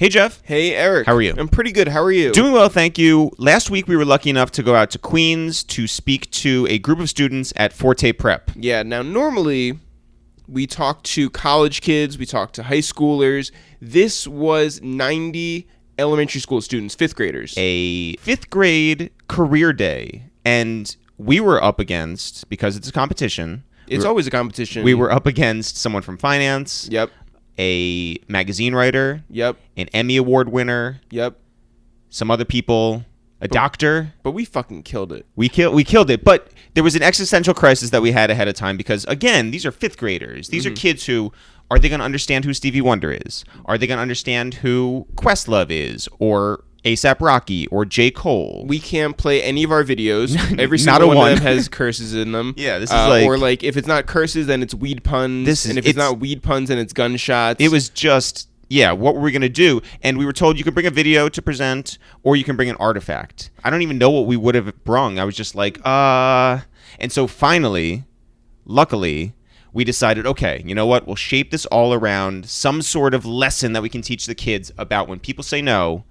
Hey, Jeff. Hey, Eric. How are you? I'm pretty good. How are you? Doing well, thank you. Last week, we were lucky enough to go out to Queens to speak to a group of students at Forte Prep. Yeah, now normally we talk to college kids, we talk to high schoolers. This was 90 elementary school students, fifth graders. A fifth grade career day. And we were up against, because it's a competition. It's always a competition. We were up against someone from finance. Yep. A magazine writer. Yep. An Emmy Award winner. Yep. Some other people. A doctor. But we fucking killed it. We killed it. But there was an existential crisis that we had ahead of time because, again, these are fifth graders. These are kids who, are they going to understand who Stevie Wonder is? Are they going to understand who Questlove is? Or A$AP Rocky? Or J. Cole? We can't play any of our videos. Every Not single a one of one. them has curses in them. Yeah, this is like... Or like, if it's not curses, then it's weed puns. And if it's not weed puns, then it's gunshots. It was just... Yeah, what were we going to do? And we were told you can bring a video to present or you can bring an artifact. I don't even know what we would have brung. I was just like, And so finally, luckily, we decided, okay, you know what? We'll shape this all around some sort of lesson that we can teach the kids about when people say no,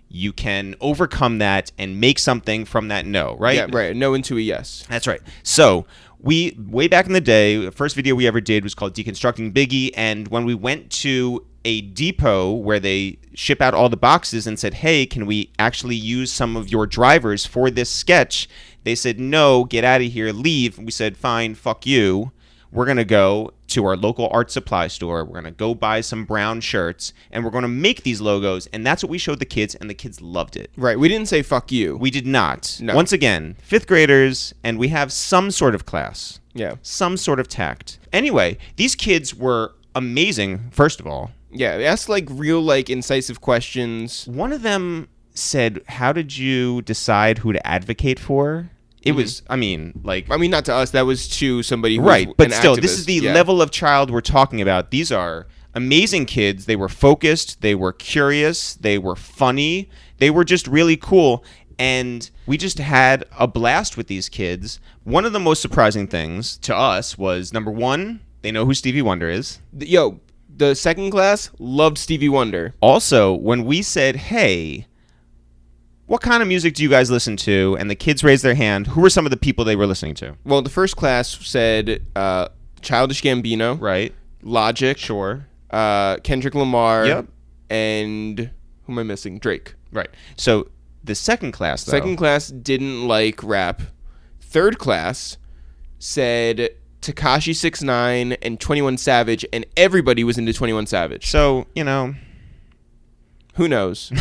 you can overcome that and make something from that no, right? Yeah, right. No into a yes. That's right. So we, way back in the day, the first video we ever did was called Deconstructing Biggie. And when we went to a depot where they ship out all the boxes and said, hey, can we actually use some of your drivers for this sketch? They said, no, get out of here, leave. We said, fine, fuck you. We're going to go to our local art supply store. We're going to go buy some brown shirts, and we're going to make these logos. And that's what we showed the kids, and the kids loved it. Right. We didn't say fuck you. We did not. No. Once again, fifth graders, and we have some sort of class. Yeah. Some sort of tact. Anyway, these kids were amazing, first of all. Yeah, they asked like real like incisive questions. One of them said, how did you decide who to advocate for? It was, I mean, not to us. That was to somebody who right, was but an still, activist. This is the level of child we're talking about. These are amazing kids. They were focused. They were curious. They were funny. They were just really cool. And we just had a blast with these kids. One of the most surprising things to us was, number one, they know who Stevie Wonder is. The second class loved Stevie Wonder. Also, when we said, hey, what kind of music do you guys listen to? And the kids raised their hand. Who were some of the people they were listening to? Well, the first class said Childish Gambino. Right. Logic. Sure. Kendrick Lamar. Yep. And who am I missing? Drake. Right. So the second class, though. Second class didn't like rap. Third class said Tekashi 6ix9ine and 21 Savage, and everybody was into 21 Savage. So, who knows?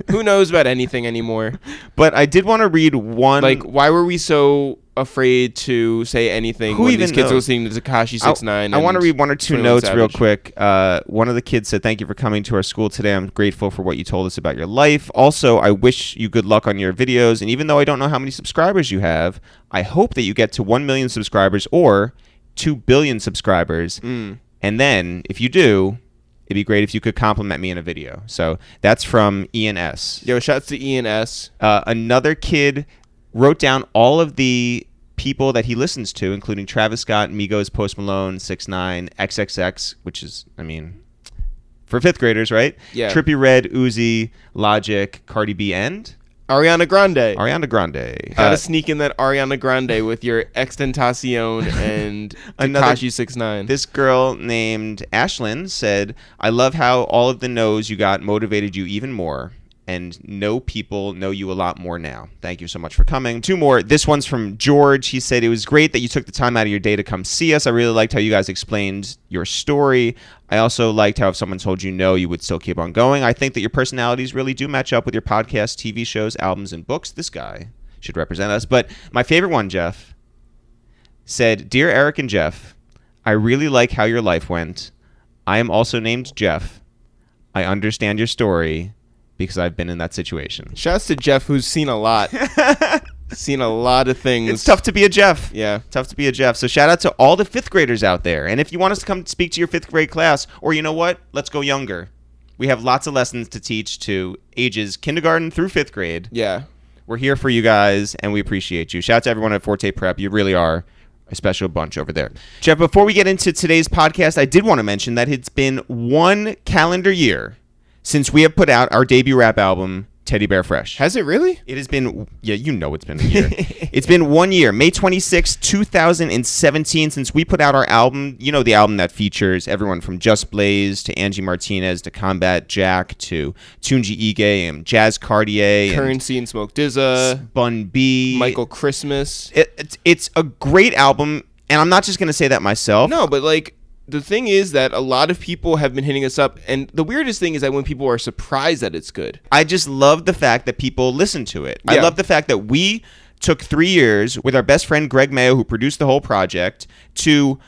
Who knows about anything anymore? But I did want to read one. Like, why were we so afraid to say anything when these kids were listening to Tekashi 6ix9ine? I want to read one or two notes Savage. real quick. One of the kids said, thank you for coming to our school today. I'm grateful for what you told us about your life. Also, I wish you good luck on your videos. And even though I don't know how many subscribers you have, I hope that you get to 1 million subscribers or 2 billion subscribers. And then, if you do, it'd be great if you could compliment me in a video. So that's from ENS. Yo, shouts to ENS. Another kid wrote down all of the people that he listens to, including Travis Scott, Migos, Post Malone, 6ix9ine, XXX, which is, for fifth graders, right? Yeah. Trippie Redd, Uzi, Logic, Cardi B, and Ariana Grande. Gotta sneak in that Ariana Grande with your Extentacion and Tekashi 6ix9ine. This girl named Ashlyn said, I love how all of the no's you got motivated you even more. And know people know you a lot more now. Thank you so much for coming. Two more. This one's from George. He said, it was great that you took the time out of your day to come see us. I really liked how you guys explained your story. I also liked how if someone told you no, you would still keep on going. I think that your personalities really do match up with your podcasts, TV shows, albums, and books. This guy should represent us. But my favorite one, Jeff, said, Dear Eric and Jeff, I really like how your life went. I am also named Jeff. I understand your story because I've been in that situation. Shouts to Jeff, who's seen a lot. Seen a lot of things. It's tough to be a Jeff. Yeah. Tough to be a Jeff. So shout out to all the fifth graders out there. And if you want us to come speak to your fifth grade class, or you know what? Let's go younger. We have lots of lessons to teach to ages kindergarten through fifth grade. Yeah. We're here for you guys, and we appreciate you. Shout out to everyone at Forte Prep. You really are a special bunch over there. Jeff, before we get into today's podcast, I did want to mention that it's been 1 calendar year since we have put out our debut rap album, Teddy Bear Fresh. Has it really? It has been, it's been a year. It's been 1 year, May 26, 2017, since we put out our album. You know, the album that features everyone from Just Blaze to Angie Martinez to Combat Jack to Tunji Ige and Jazz Cartier. Currency and Smoke DZA. Bun B. Michael Christmas. It's a great album, and I'm not just going to say that myself. No, but like, the thing is that a lot of people have been hitting us up, and the weirdest thing is that when people are surprised that it's good. I just love the fact that people listen to it. Yeah. I love the fact that we took 3 years with our best friend Greg Mayo, who produced the whole project, to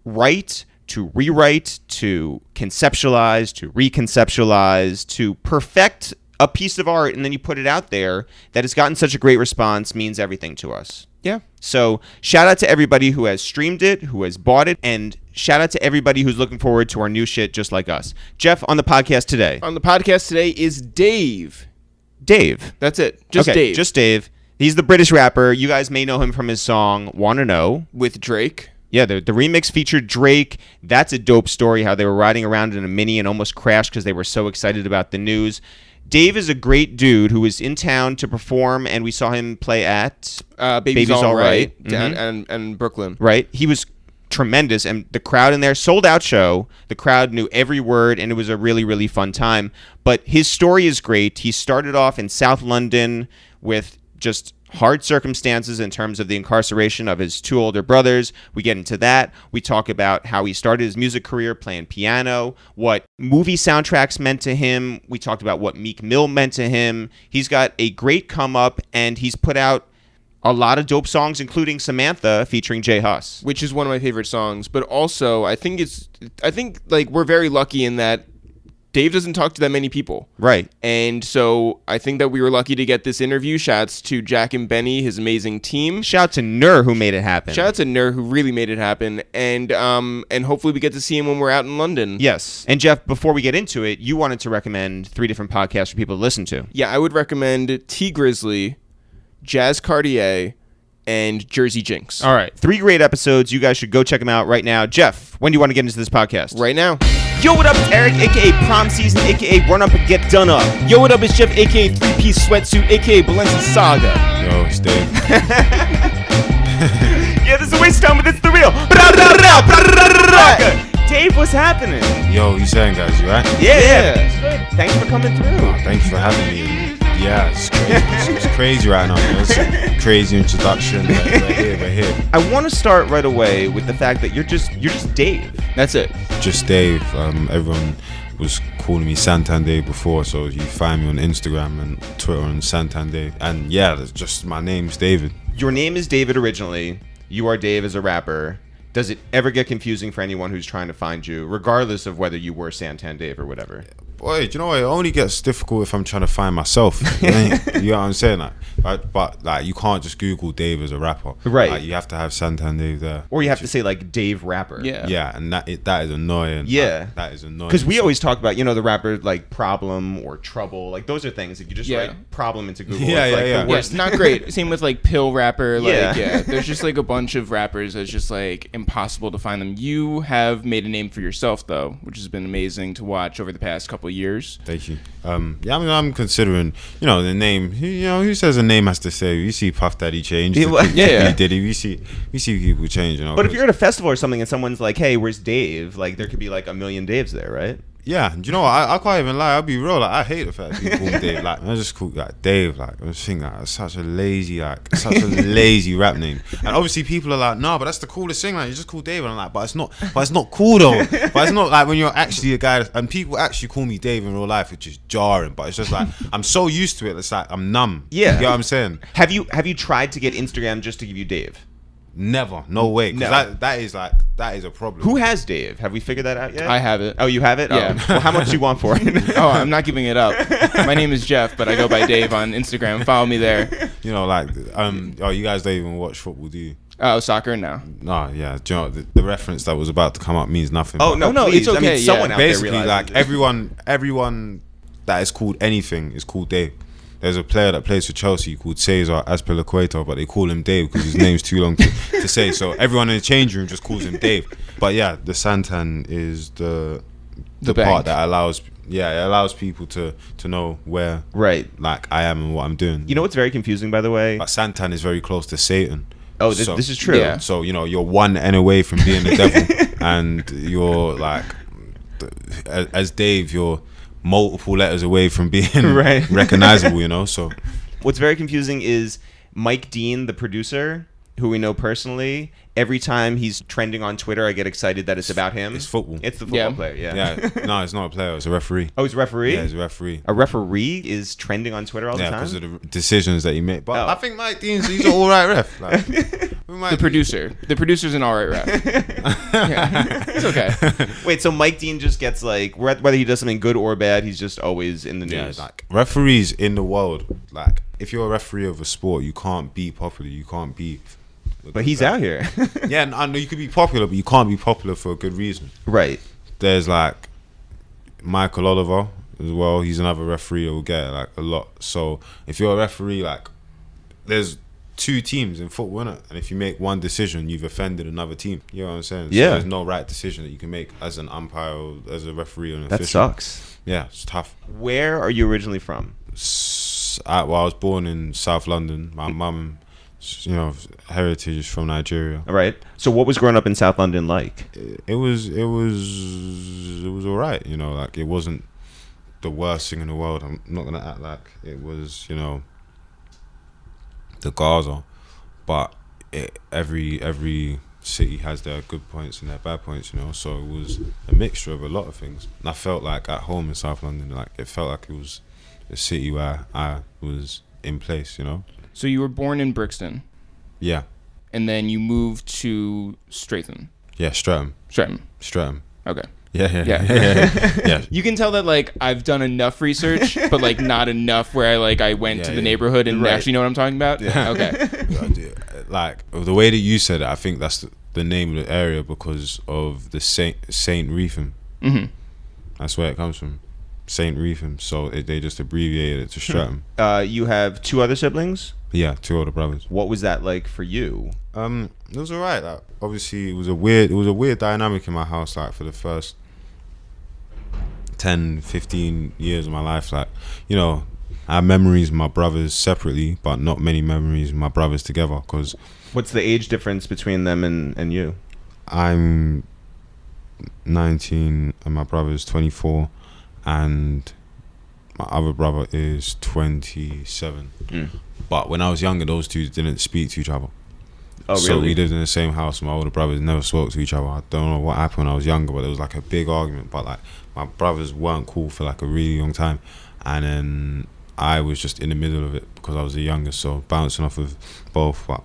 write, to rewrite, to conceptualize, to reconceptualize, to perfect a piece of art, and then you put it out there that has gotten such a great response means everything to us. Yeah. So shout out to everybody who has streamed it, who has bought it, and shout out to everybody who's looking forward to our new shit just like us. Jeff, on the podcast today. On the podcast today is Dave. Dave. That's it. Just okay, Dave. Just Dave. He's the British rapper. You guys may know him from his song Wanna Know. With Drake. Yeah, the remix featured Drake. That's a dope story, how they were riding around in a Mini and almost crashed because they were so excited about the news. Dave is a great dude who was in town to perform, and we saw him play at Baby's All Right Mm-hmm. and Brooklyn. Right. He was tremendous, and the crowd in there, sold out show. The crowd knew every word, and it was a really, really fun time. But his story is great. He started off in South London with just hard circumstances in terms of the incarceration of his 2 older brothers. We get into that. We talk about how he started his music career playing piano, what movie soundtracks meant to him. We talked about what Meek Mill meant to him. He's got a great come up, and he's put out a lot of dope songs, including Samantha featuring J Hus, which is one of my favorite songs. But also, I think like we're very lucky in that Dave doesn't talk to that many people. Right. And so I think that we were lucky to get this interview. Shouts to Jack and Benny, his amazing team. Shout out to Nur, who made it happen. Shout out to Nur, who really made it happen. And hopefully we get to see him when we're out in London. Yes. And Jeff, before we get into it, you wanted to recommend 3 different podcasts for people to listen to. Yeah, I would recommend T Grizzly, Jazz Cartier, and Jersey Jinx. All right. 3 great episodes. You guys should go check them out right now. Jeff, when do you want to get into this podcast? Right now. Yo, what up? It's Eric, a.k.a. Prom Season, a.k.a. Run Up and Get Done Up. Yo, what up? It's Jeff, a.k.a. 3-Piece Sweatsuit, a.k.a. Balenciaga. Yo, it's Dave. Yeah, this is a waste of time, but it's the real. Dave, what's happening? Yo, you saying, guys, you right? Yeah. It's good. Thanks for coming through. Thank you for having me. Yeah, it's crazy. It's crazy right now, man. It's a crazy introduction. We're here. I want to start right away with the fact that you're just Dave. That's it. Just Dave. Everyone was calling me Santan Dave before, so you find me on Instagram and Twitter on Santan Dave. And yeah, that's just my name's David. Your name is David originally. You are Dave as a rapper. Does it ever get confusing for anyone who's trying to find you, regardless of whether you were Santan Dave or whatever? Boy, do you know what? It only gets difficult if I'm trying to find myself. You know what I'm saying? But you can't just Google Dave as a rapper. Right. Like, you have to have Santan Dave there. Or you have to say like Dave Rapper. Yeah. Yeah, and that is annoying. Yeah. That is annoying. Because we always talk about, the rapper like Problem or Trouble. Like those are things that you just Yeah. write Problem into Google. Yeah, it's like yeah. the Yeah, worst. it's not great. Same with like Pill Rapper. Like, Yeah. yeah. There's just like a bunch of rappers that's just like impossible to find them. You have made a name for yourself though, which has been amazing to watch over the past couple of years. Thank you. I'm considering, the name. Who says a name has to say? You see Puff Daddy change. Yeah. He did it. We see people change. But if you're at a festival or something and someone's like, hey, where's Dave? Like there could be like a million Daves there, right? Yeah, do you know what? I can't even lie. I'll be real. Like I hate the fact that people call me Dave. Like I just call like Dave. Like I just think like it's such a lazy rap name. And obviously people are like, no, but that's the coolest thing. Like you just call Dave. And I'm like, but it's not cool though. But it's not like when you're actually a guy. And people actually call me Dave in real life, which is jarring. But it's just like I'm so used to it. It's like I'm numb. Yeah. You know what I'm saying? Have you tried to get Instagram just to give you Dave? Never. No way. 'Cause No. that is a problem. Who has Dave? Have we figured that out yet? I have it. Oh, you have it? Yeah. Oh. Well, how much do you want for it? Oh, I'm not giving it up. My name is Jeff, but I go by Dave on Instagram. Follow me there. You guys don't even watch football, do you? Oh, soccer? No. No, yeah. Do you know the reference that was about to come up means nothing. Oh, but no, it's please. okay, I mean, someone yeah. out there basically, realizes like it. everyone that is called anything is called Dave. There's a player that plays for Chelsea called Cesar Azpilicueta, but they call him Dave because his name's too long to say. So everyone in the change room just calls him Dave. But yeah, the Santan is the the bank. part that allows it allows people to know where Right. like I am and what I'm doing. You know what's very confusing, by the way? Like Santan is very close to Satan. Oh, So- this is true. Yeah. So you're one N away from being the devil, and you're like, as Dave, you're multiple letters away from being Right. recognizable. So What's very confusing is Mike Dean, the producer, who we know personally. Every time he's trending on Twitter, I get excited that it's about him. it's football. It's the football Yeah. player. Yeah. yeah, no, it's not a player. It's a referee. Oh, he's a referee. Yeah, he's a referee. A referee is trending on Twitter all Yeah, the time. because of the decisions that he made. But Oh. I think Mike Dean's he's an all right ref. Like, The producer's an alright ref. Yeah. It's okay. Wait, so Mike Dean just gets like whether he does something good or bad, he's just always in the Yeah, news. like referees in the world, like if you're a referee of a sport, you can't be popular. You can't be. But he's out here. Yeah, I know you could be popular, but you can't be popular for a good reason. Right. There's like Michael Oliver as well. He's another referee that will get like a lot. So if you're a referee, like there's two teams in football, innit? And if you make one decision, you've offended another team. You know what I'm saying? Yeah. So there's no right decision that you can make as an umpire or as a referee or an That official. sucks. Yeah, it's tough. Where are you originally from? I was born in South London. My mum, heritage is from Nigeria. All right. So what was growing up in South London like? It was all right. Like it wasn't the worst thing in the world. I'm not gonna act like it was, the Gaza, but every city has their good points and their bad points. So it was a mixture of a lot of things. And I felt like at home in South London, like it felt like it was a city where I was in place. So you were born in Brixton, Yeah, and then you moved to Streatham. yeah, Streatham. Okay. Yeah. Yeah. You can tell that like I've done enough research, but like not enough where I went to the neighborhood and Right. actually know what I'm talking about. Yeah. Okay. Like the way that you said it, I think that's the name of the area because of the Saint Reetham. Mm-hmm. That's where it comes from, Saint Reetham. So they just abbreviated it to Streatham. You have two other siblings. Yeah, two older brothers. What was that like for you? It was alright. Like, obviously, it was a weird dynamic in my house. Like for the first 10, 15 years of my life, like I have memories of my brothers separately, but not many memories of my brothers together. Because What's the age difference between them and you? I'm 19 and my brother's 24, and my other brother is 27. But when I was younger, those two didn't speak to each other. Oh, really? So we lived in the same house. My older brothers never spoke to each other. I don't know what happened when I was younger, but there was like a big argument. But like my brothers weren't cool for like a really long time, and then I was just in the middle of it because I was the youngest, so bouncing off of both. But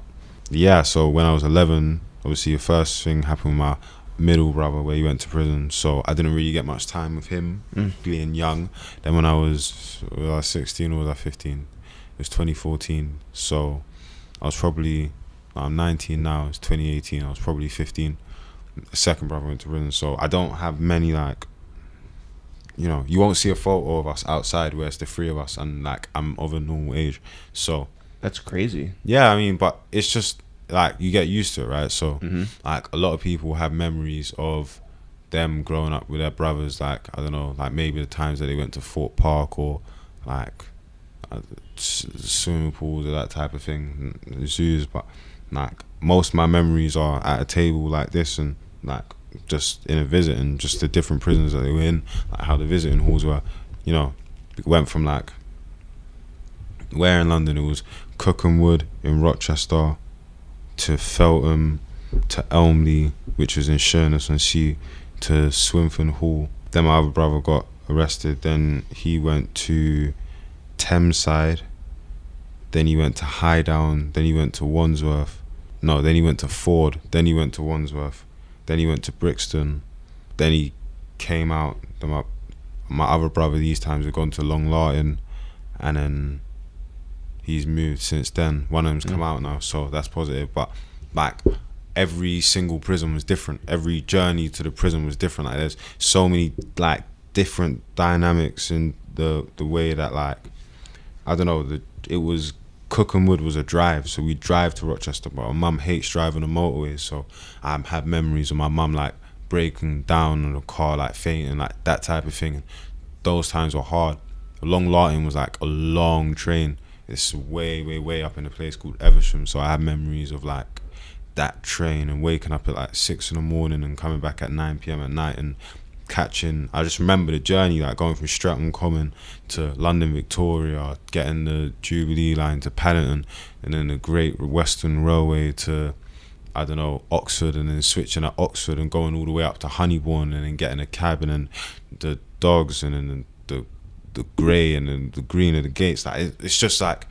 yeah, so when I was 11, obviously the first thing happened with my middle brother where he went to prison, so I didn't really get much time with him being young. Then when I was 16 or was I 15? It was 2014, so I was probably, I'm 19 now, it's 2018, I was probably 15. The second brother went to prison, so I don't have many like, you won't see a photo of us outside where it's the three of us and like I'm of a normal age. So That's crazy. yeah, I mean, but it's just like you get used to it, right? So like a lot of people have memories of them growing up with their brothers, like I don't know, like maybe the times that they went to Fort Park or like swimming pools or that type of thing, zoos. But like most of my memories are at a table like this and like just in a visit and just the different prisons that they were in, like how the visiting halls were. It went from like where in London it was Cookenwood in Rochester to Feltham to Elmley, which was in Sheerness-on-Sea, to Swinfen Hall. Then my other brother got arrested. Then he went to Thameside. Then he went to Highdown. Then he went to Wandsworth. No, then he went to Ford. Then he went to Wandsworth. Then he went to Brixton. Then he came out. Then my other brother these times had gone to Long Lartin, and then he's moved since then. One of them's come out now, so that's positive. But like every single prison was different. Every journey to the prison was different. Like there's so many like different dynamics in the way that like I don't know. It was Cookenwood was a drive, so we drive to Rochester. But my mum hates driving on motorways, so I have memories of my mum like breaking down in the car, like fainting, like that type of thing. Those times were hard. Long Lartin was like a long train. It's way up in a place called Eversham. So I have memories of like that train and waking up at like 6 in the morning and coming back at 9 p.m. at night and catching. I just remember the journey, like going from Streatham Common to London Victoria, getting the Jubilee line to Paddington, and then the Great Western Railway to, I don't know, Oxford, and then switching at Oxford and going all the way up to Honeybourne, and then getting a cab, and then the dogs, and then the grey, and then the green of the gates. Like it's just like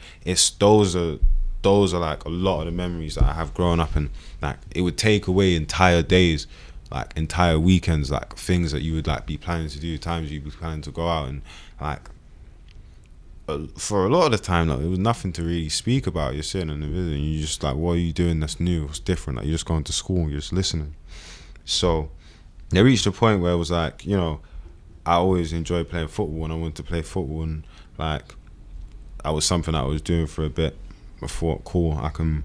those are like a lot of the memories that I have growing up, and like it would take away entire days, like entire weekends, like things that you would like be planning to do, times you'd be planning to go out, and like for a lot of the time, like there was nothing to really speak about. You're sitting in the visit and you're just like, what are you doing that's new, what's different? Like you're just going to school, you're just listening. So they reached a point where it was like, you know, I always enjoyed playing football and I wanted to play football, and like that was something I was doing for a bit. I thought, cool, I can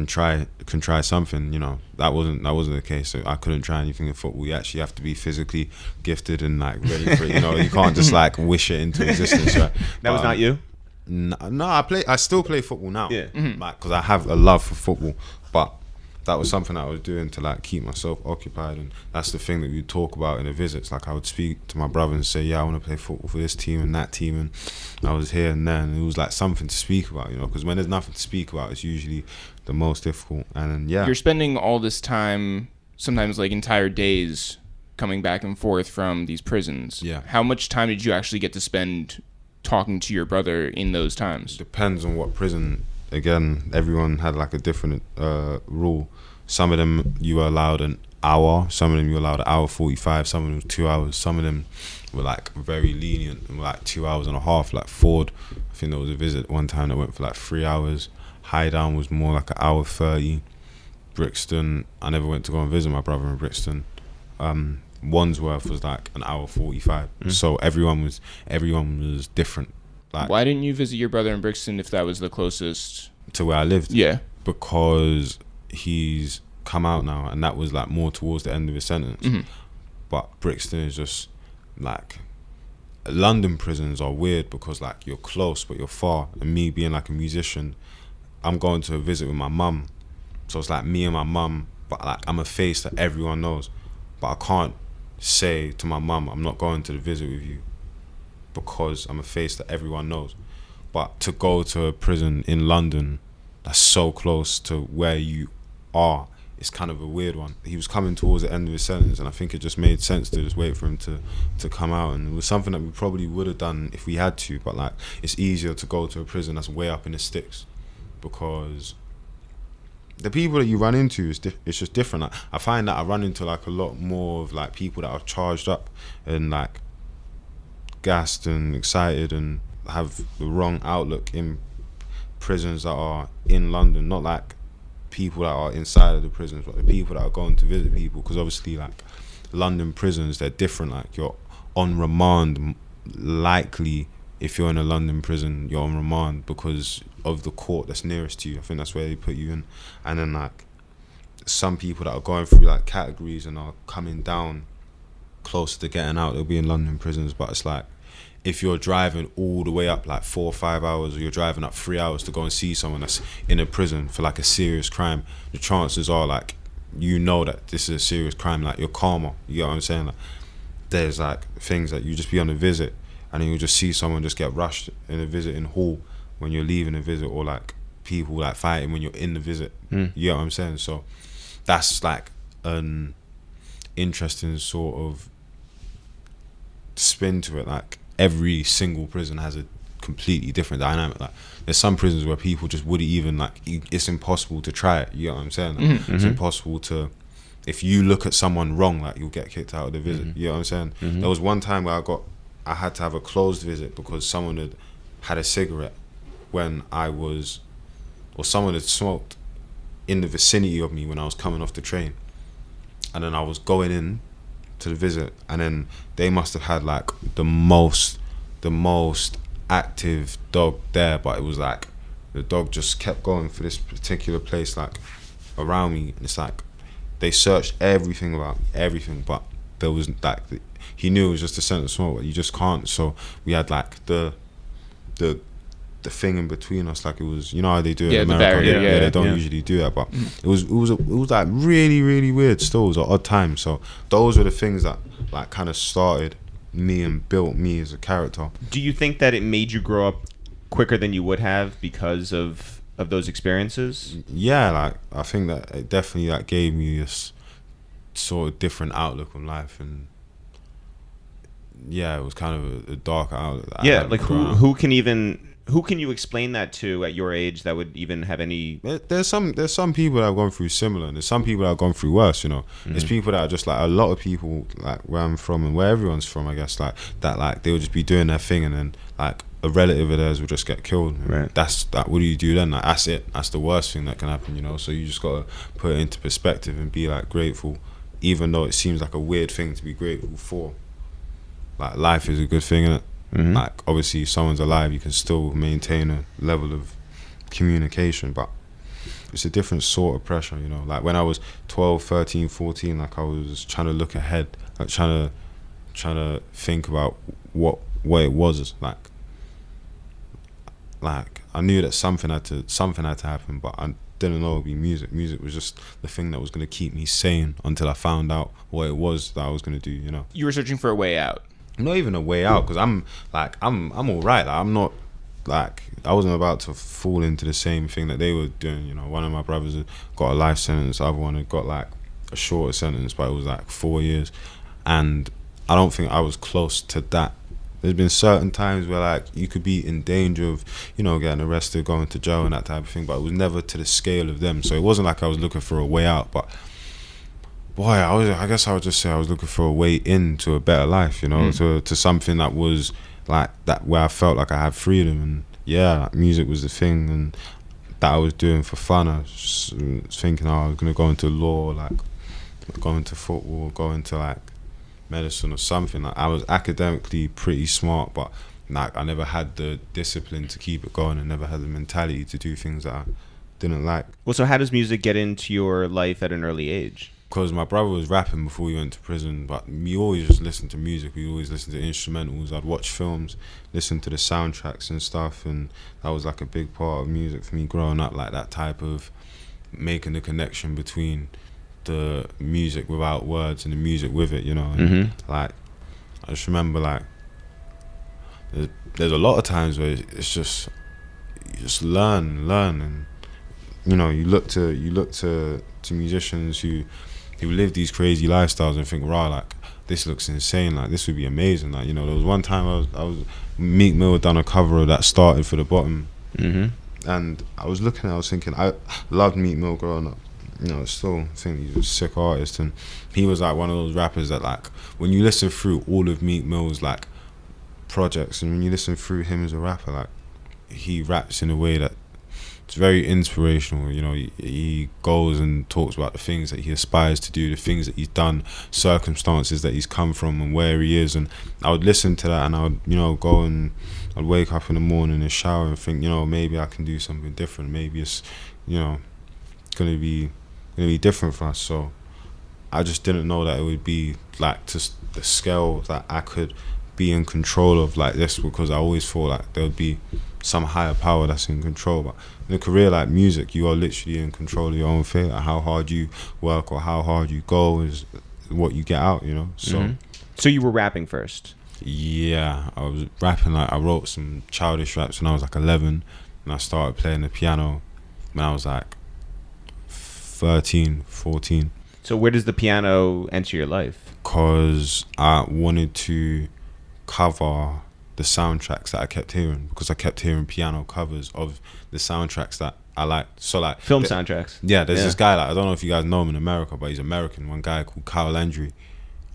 try something, you know. That wasn't the case. So I couldn't try anything in football. You actually have to be physically gifted and like ready for it, you know. You can't just like wish it into existence, right? That was not you? No, I still play football now. Yeah. Mm-hmm. Like, because I have a love for football, but that was something I was doing to like keep myself occupied, and that's the thing that we talk about in the visits. Like I would speak to my brother and say, yeah, I want to play football for this team and that team, and I was here and there, and it was like something to speak about, you know, because when there's nothing to speak about, it's usually the most difficult. And then, yeah, You're spending all this time, sometimes like entire days, coming back and forth from these prisons. Yeah. How much time did you actually get to spend talking to your brother in those times? Depends on what prison. Again, everyone had like a different rule. Some of them you were allowed an hour, some of them you were allowed an hour 45, some of them 2 hours, some of them were like very lenient and were like 2 hours and a half. Like Ford, I think there was a visit one time that went for like 3 hours. High Down was more like an hour 30. Brixton, I never went to go and visit my brother in Brixton. Wandsworth was like an hour 45. So everyone was different. Like, why didn't you visit your brother in Brixton if that was the closest to where I lived? Yeah. Because he's come out now, and that was like more towards the end of his sentence. Mm-hmm. But Brixton is just like, London prisons are weird because like you're close but you're far, and me being like a musician, I'm going to a visit with my mum, so it's like me and my mum, but like I'm a face that everyone knows, but I can't say to my mum I'm not going to the visit with you because I'm a face that everyone knows. But to go to a prison in London that's so close to where you are, it's kind of a weird one. He was coming towards the end of his sentence, and I think it just made sense to just wait for him to come out. And it was something that we probably would have done if we had to, but like it's easier to go to a prison that's way up in the sticks, because the people that you run into it's just different. Like, I find that I run into like a lot more of like people that are charged up and like gassed and excited and have the wrong outlook in prisons that are in London, not like people that are inside of the prisons, but the people that are going to visit people, because obviously like London prisons, they're different. Like you're on remand, likely if you're in a London prison you're on remand because of the court that's nearest to you. I think that's where they put you in. And then like some people that are going through like categories and are coming down close to getting out, they'll be in London prisons. But it's like if you're driving all the way up like 4 or 5 hours, or you're driving up 3 hours to go and see someone that's in a prison for like a serious crime, the chances are like, you know that this is a serious crime, like you're calmer, you get what I'm saying? Like there's like things that you just be on a visit and then you'll just see someone just get rushed in a visiting hall when you're leaving a visit, or like people like fighting when you're in the visit. You get what I'm saying? So that's like an interesting sort of spin to it. Like every single prison has a completely different dynamic. Like there's some prisons where people just wouldn't even like, it's impossible to try it. You know what I'm saying? Like, it's impossible to, if you look at someone wrong, like you'll get kicked out of the visit. You know what I'm saying? There was one time where I had to have a closed visit because someone had a cigarette when someone had smoked in the vicinity of me when I was coming off the train, and then I was going in to the visit, and then they must have had like the most active dog there, but it was like the dog just kept going for this particular place like around me, and it's like they searched everything about me, everything, but there was like he knew it was just a scent of smoke. But you just can't. So we had like the thing in between us, like it was, you know how they do it in America. The barrier, they don't usually do that, but it was like really, really weird. Still, it was an odd time. So those were the things that like kind of started me and built me as a character. Do you think that it made you grow up quicker than you would have because of those experiences? Yeah, like I think that it definitely like gave me this sort of different outlook on life, and yeah, it was kind of a darker outlook. Yeah, like who can you explain that to at your age that would even have any? There's some people that have gone through similar, and there's some people that have gone through worse. You know, there's people that are just like a lot of people like where I'm from and where everyone's from. I guess like that, like they would just be doing their thing, and then like a relative of theirs would just get killed. Right. That's that. What do you do then? Like that's it. That's the worst thing that can happen. You know. So you just gotta put it into perspective and be like grateful, even though it seems like a weird thing to be grateful for. Like life is a good thing, innit? Like obviously if someone's alive you can still maintain a level of communication, but it's a different sort of pressure, you know. Like when I was 12, 13, 14, like I was trying to look ahead, like trying to think about what it was like I knew that something had to happen, but I didn't know it would be music. Music was just the thing that was going to keep me sane until I found out what it was that I was going to do, you know. You were searching for a way out. Not even a way out, because I'm all right. Like I'm not like I wasn't about to fall into the same thing that they were doing. You know, one of my brothers had got a life sentence, the other one had got like a shorter sentence, but it was like 4 years, and I don't think I was close to that. There's been certain times where like you could be in danger of, you know, getting arrested, going to jail and that type of thing, but it was never to the scale of them. So it wasn't like I was looking for a way out, but boy, I guess I would just say I was looking for a way into a better life, you know, to something that was like that, where I felt like I had freedom. And yeah, like music was the thing, and that I was doing for fun. I was thinking, I was gonna go into law, like go into football, go into like medicine or something. Like I was academically pretty smart, but like I never had the discipline to keep it going, and never had the mentality to do things that I didn't like. Well, so how does music get into your life at an early age? Because my brother was rapping before he went to prison, but we always just listened to music. We always listened to instrumentals. I'd watch films, listen to the soundtracks and stuff, and that was like a big part of music for me growing up, like that type of making the connection between the music without words and the music with it, you know. And like I just remember like there's a lot of times where it's just you just learn, and you know, you look to musicians who live these crazy lifestyles and think, rah, like this looks insane, like this would be amazing. Like, you know, there was one time I was Meek Mill had done a cover of that Started for the Bottom, and I was thinking I loved Meek Mill growing up, you know. Still think he's a sick artist, and he was like one of those rappers that like when you listen through all of Meek Mill's like projects, and when you listen through him as a rapper, like he raps in a way that it's very inspirational. You know, he goes and talks about the things that he aspires to do, the things that he's done, circumstances that he's come from, and where he is. And I would listen to that, and I would, you know, go and I'd wake up in the morning and shower and think, you know, maybe I can do something different. Maybe it's, you know, gonna be different for us. So I just didn't know that it would be like to the scale that I could be in control of like this, because I always thought like there would be some higher power that's in control. But in a career like music, you are literally in control of your own fate. Like how hard you work or how hard you go is what you get out, you know. So So you were rapping first? Yeah, I was rapping. Like I wrote some childish raps when I was like 11, and I started playing the piano when I was like 13, 14. So where does the piano enter your life? Because I wanted to cover the soundtracks that I kept hearing, because I kept hearing piano covers of the soundtracks that I liked. So like film soundtracks. Yeah, there's this guy, like I don't know if you guys know him in America, but he's American. One guy called Kyle Landry,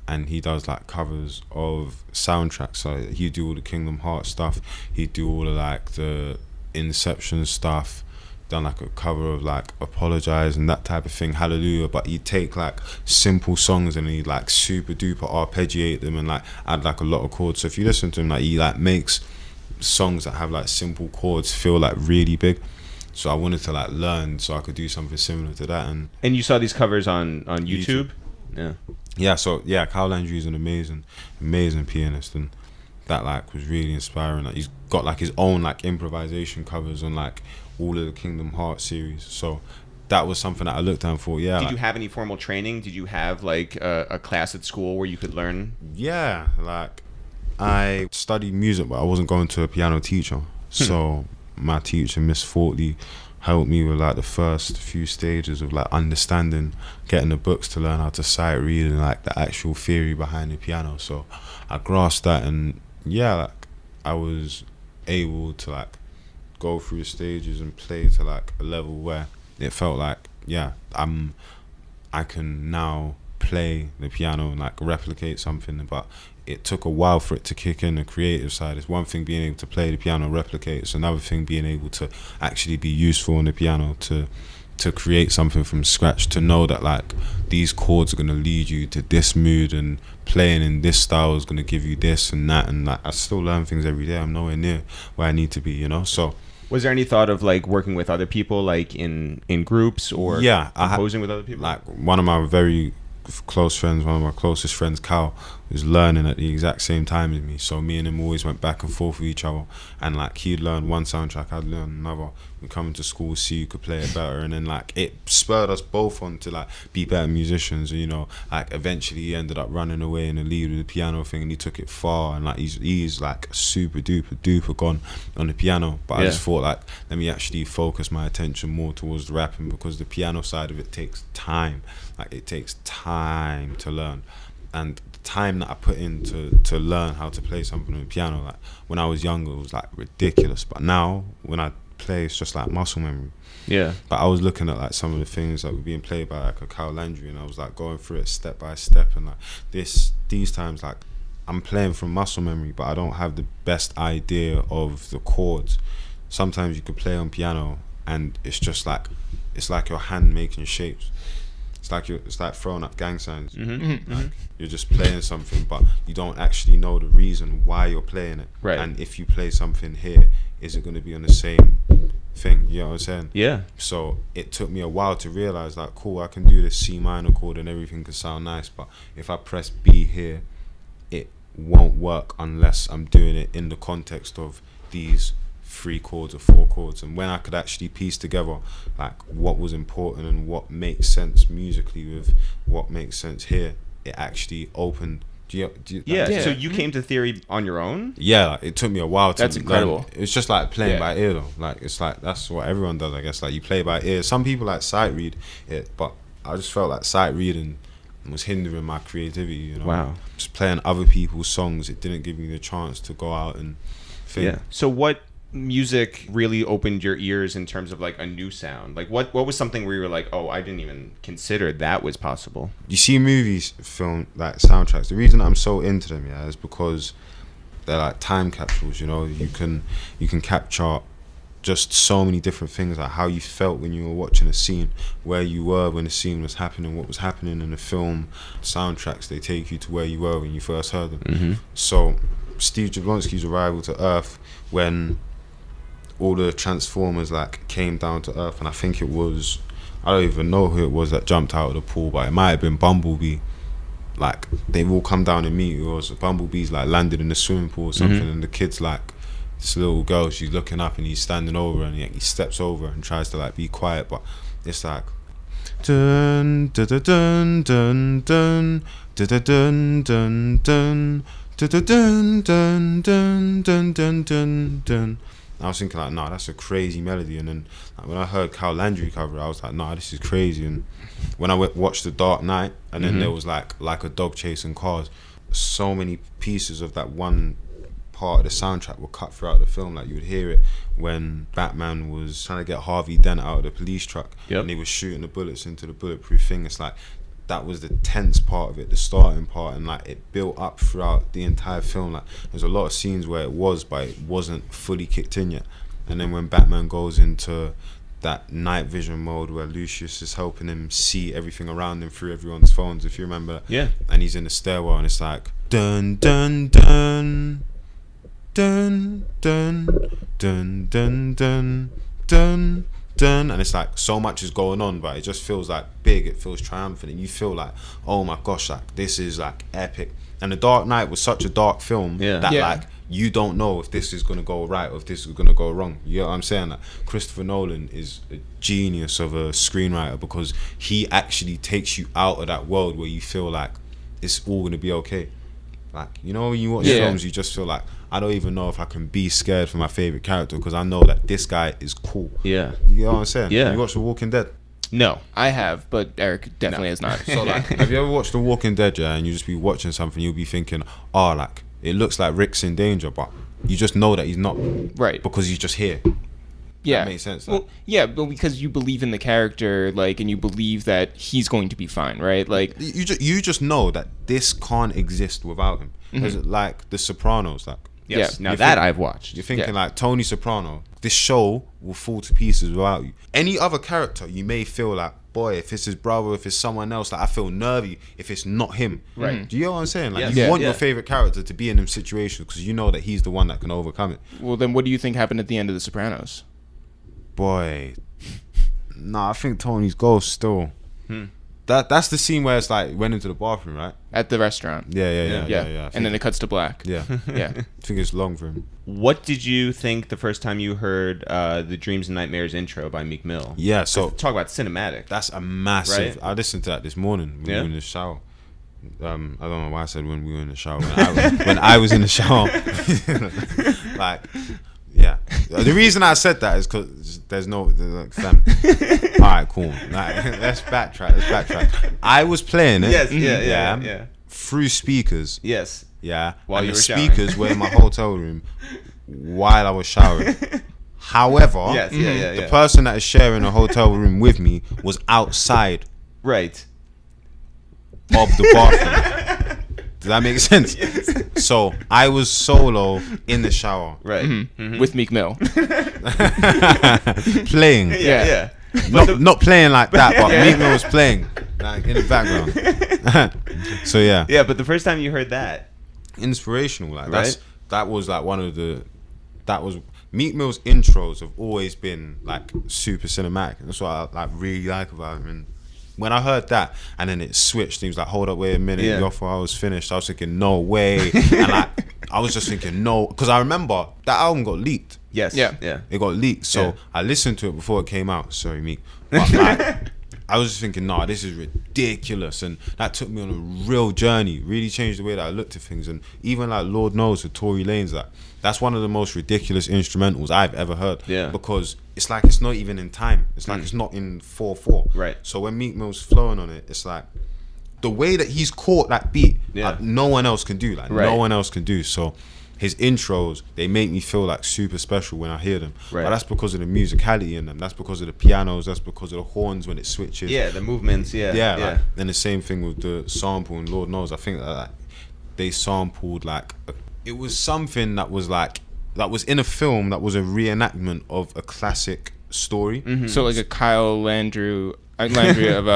and he does like covers of soundtracks. So he'd do all the Kingdom Hearts stuff. He'd do all of like the Inception stuff. Done like a cover of like Apologize and that type of thing, Hallelujah. But he'd take like simple songs and he'd like super duper arpeggiate them and like add like a lot of chords. So if you listen to him, like he like makes songs that have like simple chords feel like really big. So I wanted to like learn so I could do something similar to that. And you saw these covers on YouTube? Yeah. Yeah, so yeah, Kyle Landry is an amazing pianist, and that like was really inspiring. Like he's got like his own like improvisation covers on like all of the Kingdom Hearts series. So that was something that I looked at for. Yeah. Did you have any formal training? Did you have like a class at school where you could learn? Yeah, like I studied music, but I wasn't going to a piano teacher. So my teacher, Miss Fortley, helped me with like the first few stages of like understanding, getting the books to learn how to sight read and like the actual theory behind the piano. So I grasped that, and yeah, like I was able to like go through the stages and play to like a level where it felt like, yeah, I can now play the piano and like replicate something. But it took a while for it to kick in. The creative side, it's one thing being able to play the piano, replicate. It's another thing being able to actually be useful on the piano to create something from scratch, to know that like these chords are going to lead you to this mood, and playing in this style is going to give you this and that. And like I still learn things every day. I'm nowhere near where I need to be, you know. So was there any thought of like working with other people, like in groups, or composing with other people? Like one of my very close friends, one of my closest friends, Cal, was learning at the exact same time as me. So me and him always went back and forth with each other, and like he'd learn one soundtrack, I'd learn another. We'd come into school, see who could play it better, and then like it spurred us both on to like be better musicians. You know, like eventually he ended up running away in the lead with the piano thing, and he took it far, and like he's like super duper gone on the piano. But I just thought like, let me actually focus my attention more towards the rapping, because the piano side of it takes time. Like it takes time to learn, and the time that I put in to learn how to play something on the piano, like when I was younger, it was like ridiculous. But now when I play, it's just like muscle memory. Yeah. But I was looking at like some of the things that were being played by like a Kyle Landry, and I was like going through it step by step, and like these times like I'm playing from muscle memory, but I don't have the best idea of the chords. Sometimes you could play on piano and it's just like, it's like your hand making shapes. It's like throwing up gang signs. Like you're just playing something, but you don't actually know the reason why you're playing it. Right. And if you play something here, is it going to be on the same thing? You know what I'm saying? Yeah. So it took me a while to realize like, cool, I can do this C minor chord and everything can sound nice, but if I press B here, it won't work unless I'm doing it in the context of these 3 chords or 4 chords. And when I could actually piece together like what was important and what makes sense musically with what makes sense here, it actually opened. So you came to theory on your own? Yeah, like, it took me a while to That's incredible. learn. It's just like playing by ear though. Like it's like that's what everyone does, I guess. Like you play by ear. Some people like sight read it, but I just felt like sight reading was hindering my creativity, you know. Wow. Just playing other people's songs, it didn't give me the chance to go out and think. Yeah. So what music really opened your ears in terms of like a new sound? Like what was something where you were like, oh, I didn't even consider that was possible? You see movies, film, like soundtracks, the reason I'm so into them, yeah, is because they're like time capsules, you know. You can capture just so many different things, like how you felt when you were watching a scene, where you were when the scene was happening, what was happening in the film. Soundtracks, they take you to where you were when you first heard them. So Steve Jablonski's arrival to Earth, when all the Transformers like came down to Earth, and I think it was, I don't even know who it was that jumped out of the pool, but it might have been Bumblebee. Like they've all come down and meet. It was Bumblebee's like landed in the swimming pool or something, and the kid's like, this little girl, she's looking up and he's standing over, and he steps over and tries to like be quiet, but it's like dun dun dun dun dun dun dun dun dun dun dun dun dun dun dun dun. I was thinking like, nah, that's a crazy melody. And then like, when I heard Kyle Landry cover it, I was like, nah, this is crazy. And when I watched The Dark Knight, and then there was like a dog chasing cars, so many pieces of that one part of the soundtrack were cut throughout the film. Like you would hear it when Batman was trying to get Harvey Dent out of the police truck, and they were shooting the bullets into the bulletproof thing. It's like that was the tense part of it, the starting part, and like it built up throughout the entire film. Like there's a lot of scenes where it was, but it wasn't fully kicked in yet. And then when Batman goes into that night vision mode where Lucius is helping him see everything around him through everyone's phones, if you remember. Yeah. And he's in the stairwell, and it's like dun dun dun dun dun dun dun dun dun dun, and it's like so much is going on, but it just feels like big. It feels triumphant, and you feel like, oh my gosh, like this is like epic. And The Dark Knight was such a dark film that like you don't know if this is gonna go right or if this is gonna go wrong. You know what I'm saying? Like Christopher Nolan is a genius of a screenwriter because he actually takes you out of that world where you feel like it's all gonna be okay. Like, you know, when you watch films, you just feel like, I don't even know if I can be scared for my favorite character because I know that this guy is cool. Yeah. You know what I'm saying? Yeah. You watch The Walking Dead? No. I have, but Eric definitely has not. So like, have you ever watched The Walking Dead, yeah, and you just be watching something, you'll be thinking, oh, like, it looks like Rick's in danger, but you just know that he's not. Right. Because he's just here. Yeah. That makes sense. Like. Well, yeah, but because you believe in the character, like, and you believe that he's going to be fine, right? Like, you just know that this can't exist without him. Because like The Sopranos, like. Yes. Yeah. Now that I've watched. You're thinking like Tony Soprano, this show will fall to pieces without you. Any other character, you may feel like, boy, if it's his brother, if it's someone else, like I feel nervy if it's not him. Right. Do you know what I'm saying? Like Yes. you want your favorite character to be in them situations because you know that he's the one that can overcome it. Well, then what do you think happened at the end of The Sopranos? Boy, nah, I think Tony's ghost still. That's the scene where it's like went into the bathroom, right? At the restaurant. Yeah. And then it cuts to black. Yeah. Yeah. I think it's long for him. What did you think the first time you heard the Dreams and Nightmares intro by Meek Mill? Yeah, so Talk about cinematic. that's a massive. Right? I listened to that this morning when we were in the shower. I don't know why I said when we were in the shower. When I was in the shower, like, yeah. The reason I said that is because there's like, fam. All right, cool. Like, let's backtrack. I was playing it. Yes, yeah. Through speakers. Yes. Yeah. While and you the were showering. speakers were in my hotel room while I was showering. However, Yes, yeah. the person that is sharing a hotel room with me was outside Right. of the bathroom. Does that make sense? So I was solo in the shower Right. With Meek Mill. playing. Yeah. Not playing like that, but Meek Mill was playing like in the background. So yeah, But the first time you heard that. inspirational. Like Right. that was like Meek Mill's intros have always been like super cinematic. That's what I like really like about him. And when I heard that, and then it switched, he was like, "Hold up, wait a minute." Yeah. You thought I was finished. I was thinking, "No way," and like I was just thinking, "No," because I remember that album got leaked. Yes. Yeah. It got leaked, so Yeah. I listened to it before it came out. Sorry, Meek. But like, I was just thinking, nah, this is ridiculous, and that took me on a real journey. Really changed the way that I looked at things, and even like Lord Knows with Tory Lanez, that's one of the most ridiculous instrumentals I've ever heard. Yeah. Because it's like it's not even in time. It's like it's not in 4/4. Right. So when Meek Mill's flowing on it, it's like the way that he's caught that beat, like, no one else can do. Like Right. no one else can do. So his intros, they make me feel like super special when I hear them. Right. But that's because of the musicality in them. That's because of the pianos. That's because of the horns when it switches. Yeah, the movements. Yeah. Like, and the same thing with the sample. And Lord knows, I think that like, they sampled like it was something that was in a film that was a reenactment of a classic story So like a Kyle Landry of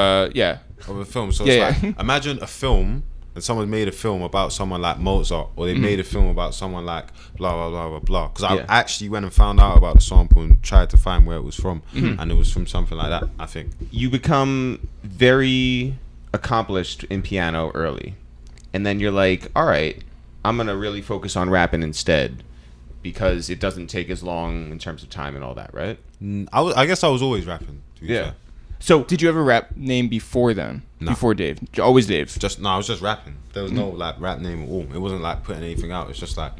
of a film. So it's like imagine a film. And someone made a film about someone like Mozart, or they made a film about someone like blah blah blah blah blah. Because I actually went and found out about the sample and tried to find where it was from, and it was from something like that. I think You become very accomplished in piano early, and then you're like, all right, I'm gonna really focus on rapping instead because it doesn't take as long in terms of time and all that, right? I guess I was always rapping. To be fair. So Did you have a rap name before then? No. Before Dave? Always Dave? I was just rapping. There was no like rap name at all. It wasn't like putting anything out. It's just like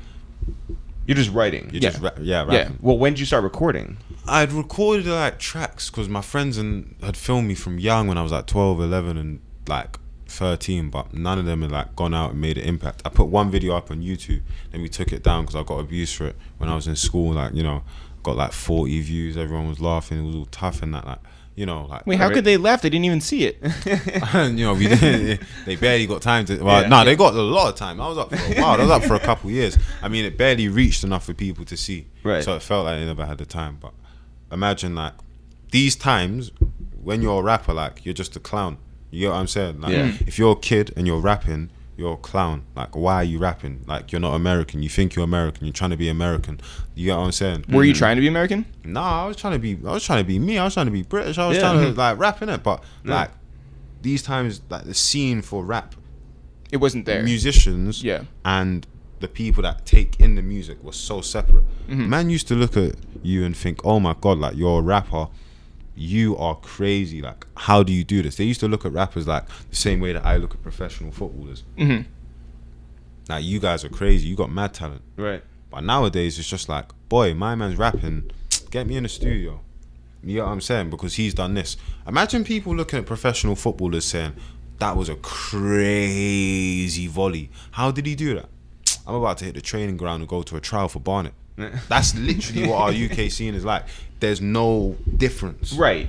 you're just writing. you just rapping. Well, when did you start recording? I'd recorded like tracks because my friends had filmed me from young when I was like 12, 11 and like 13, but none of them had like gone out and made an impact. I put one video up on YouTube, then we took it down because I got abused for it when I was in school. Like, you know, got like 40 views. Everyone was laughing. It was all tough and that, like, you know, like. Wait, how could they laugh? They didn't even see it. You know, they barely got time to. Well, they got a lot of time. I was up for a while. I was up for a couple of years. I mean, it barely reached enough for people to see. Right. So it felt like they never had the time. But imagine like these times when you're a rapper, like you're just a clown. You get what I'm saying? Like, if you're a kid and you're rapping, you're a clown. Like, why are you rapping? Like, you're not American. You think you're American. You're trying to be American. You get what I'm saying? Were you trying to be American? Nah, I was trying to be me. I was trying to be British. I was trying to like rap in it, but like these times, like the scene for rap, it wasn't there. Musicians, and the people that take in the music was so separate. Man used to look at you and think, "Oh my God, like you're a rapper, you are crazy. Like, how do you do this?" They used to look at rappers like the same way that I look at professional footballers. Like, you guys are crazy. You got mad talent, Right. But nowadays it's just like, boy, my man's rapping. Get me in the studio. You know what I'm saying? Because he's done this. Imagine people looking at professional footballers saying, "That was a crazy volley. How did he do that? I'm about to hit the training ground and go to a trial for Barnet." That's literally what our UK scene is like. There's no difference. Right.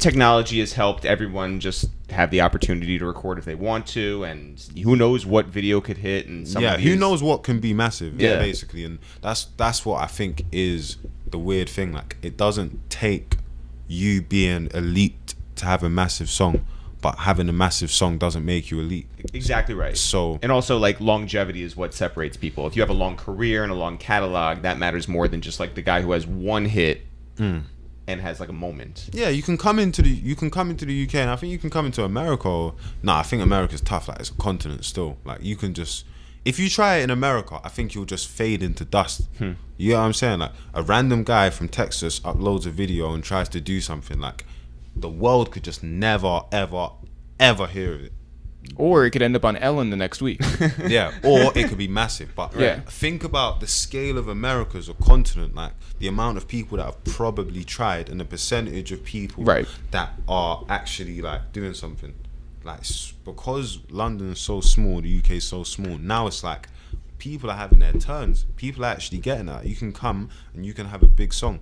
Technology has helped everyone just have the opportunity to record if they want to, and who knows what video could hit. And who knows what can be massive? Yeah. Basically, and that's what I think is the weird thing. Like, it doesn't take you being elite to have a massive song, but having a massive song doesn't make you elite. Exactly right. So, and also, like, longevity is what separates people. If you have a long career and a long catalog, that matters more than just like the guy who has one hit and has like a moment. Yeah, you can come into the UK, and I think you can come into America. I think America's tough. Like, it's a continent still. Like, you can just, if you try it in America, I think you'll just fade into dust. You know what I'm saying? Like, a random guy from Texas uploads a video and tries to do something, like, the world could just never, ever, ever hear of it. Or it could end up on Ellen the next week. Yeah, or it could be massive. But think about the scale of America as a continent, like the amount of people that have probably tried and the percentage of people that are actually like doing something. Like, because London is so small, the UK is so small, now it's like people are having their turns. People are actually getting that. You can come and you can have a big song.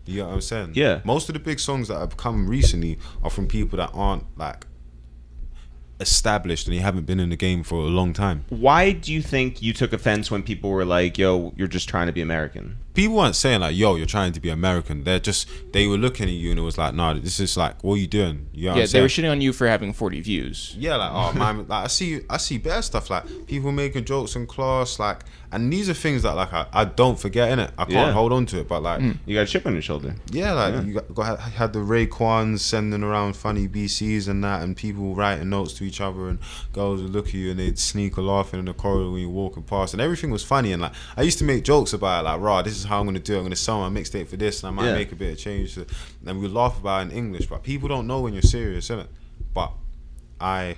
You know what I'm saying? Yeah. Most of the big songs that have come recently are from people that aren't like established and they haven't been in the game for a long time. Why do you think you took offense when people were like, "Yo, you're just trying to be American"? People weren't saying like, "Yo, you're trying to be American." They were looking at you and it was like, "Nah, this is like, what are you doing?" You know what I'm they saying? were shitting on you for having 40 views. Yeah, like, oh man, like I see better stuff, like people making jokes in class, like, and these are things that like I don't forget, innit? I can't hold on to it, but like you got a chip on your shoulder. Yeah, like you had the Raekwons sending around funny BCs and that, and people writing notes to each other, and girls would look at you and they'd sneak a laughing in the corridor when you're walking past, and everything was funny. And like, I used to make jokes about it, like, "Raw, this is how I'm gonna do it. I'm gonna sell my mixtape for this, and I might make a bit of change." And we laugh about it in English, but people don't know when you're serious, innit? But I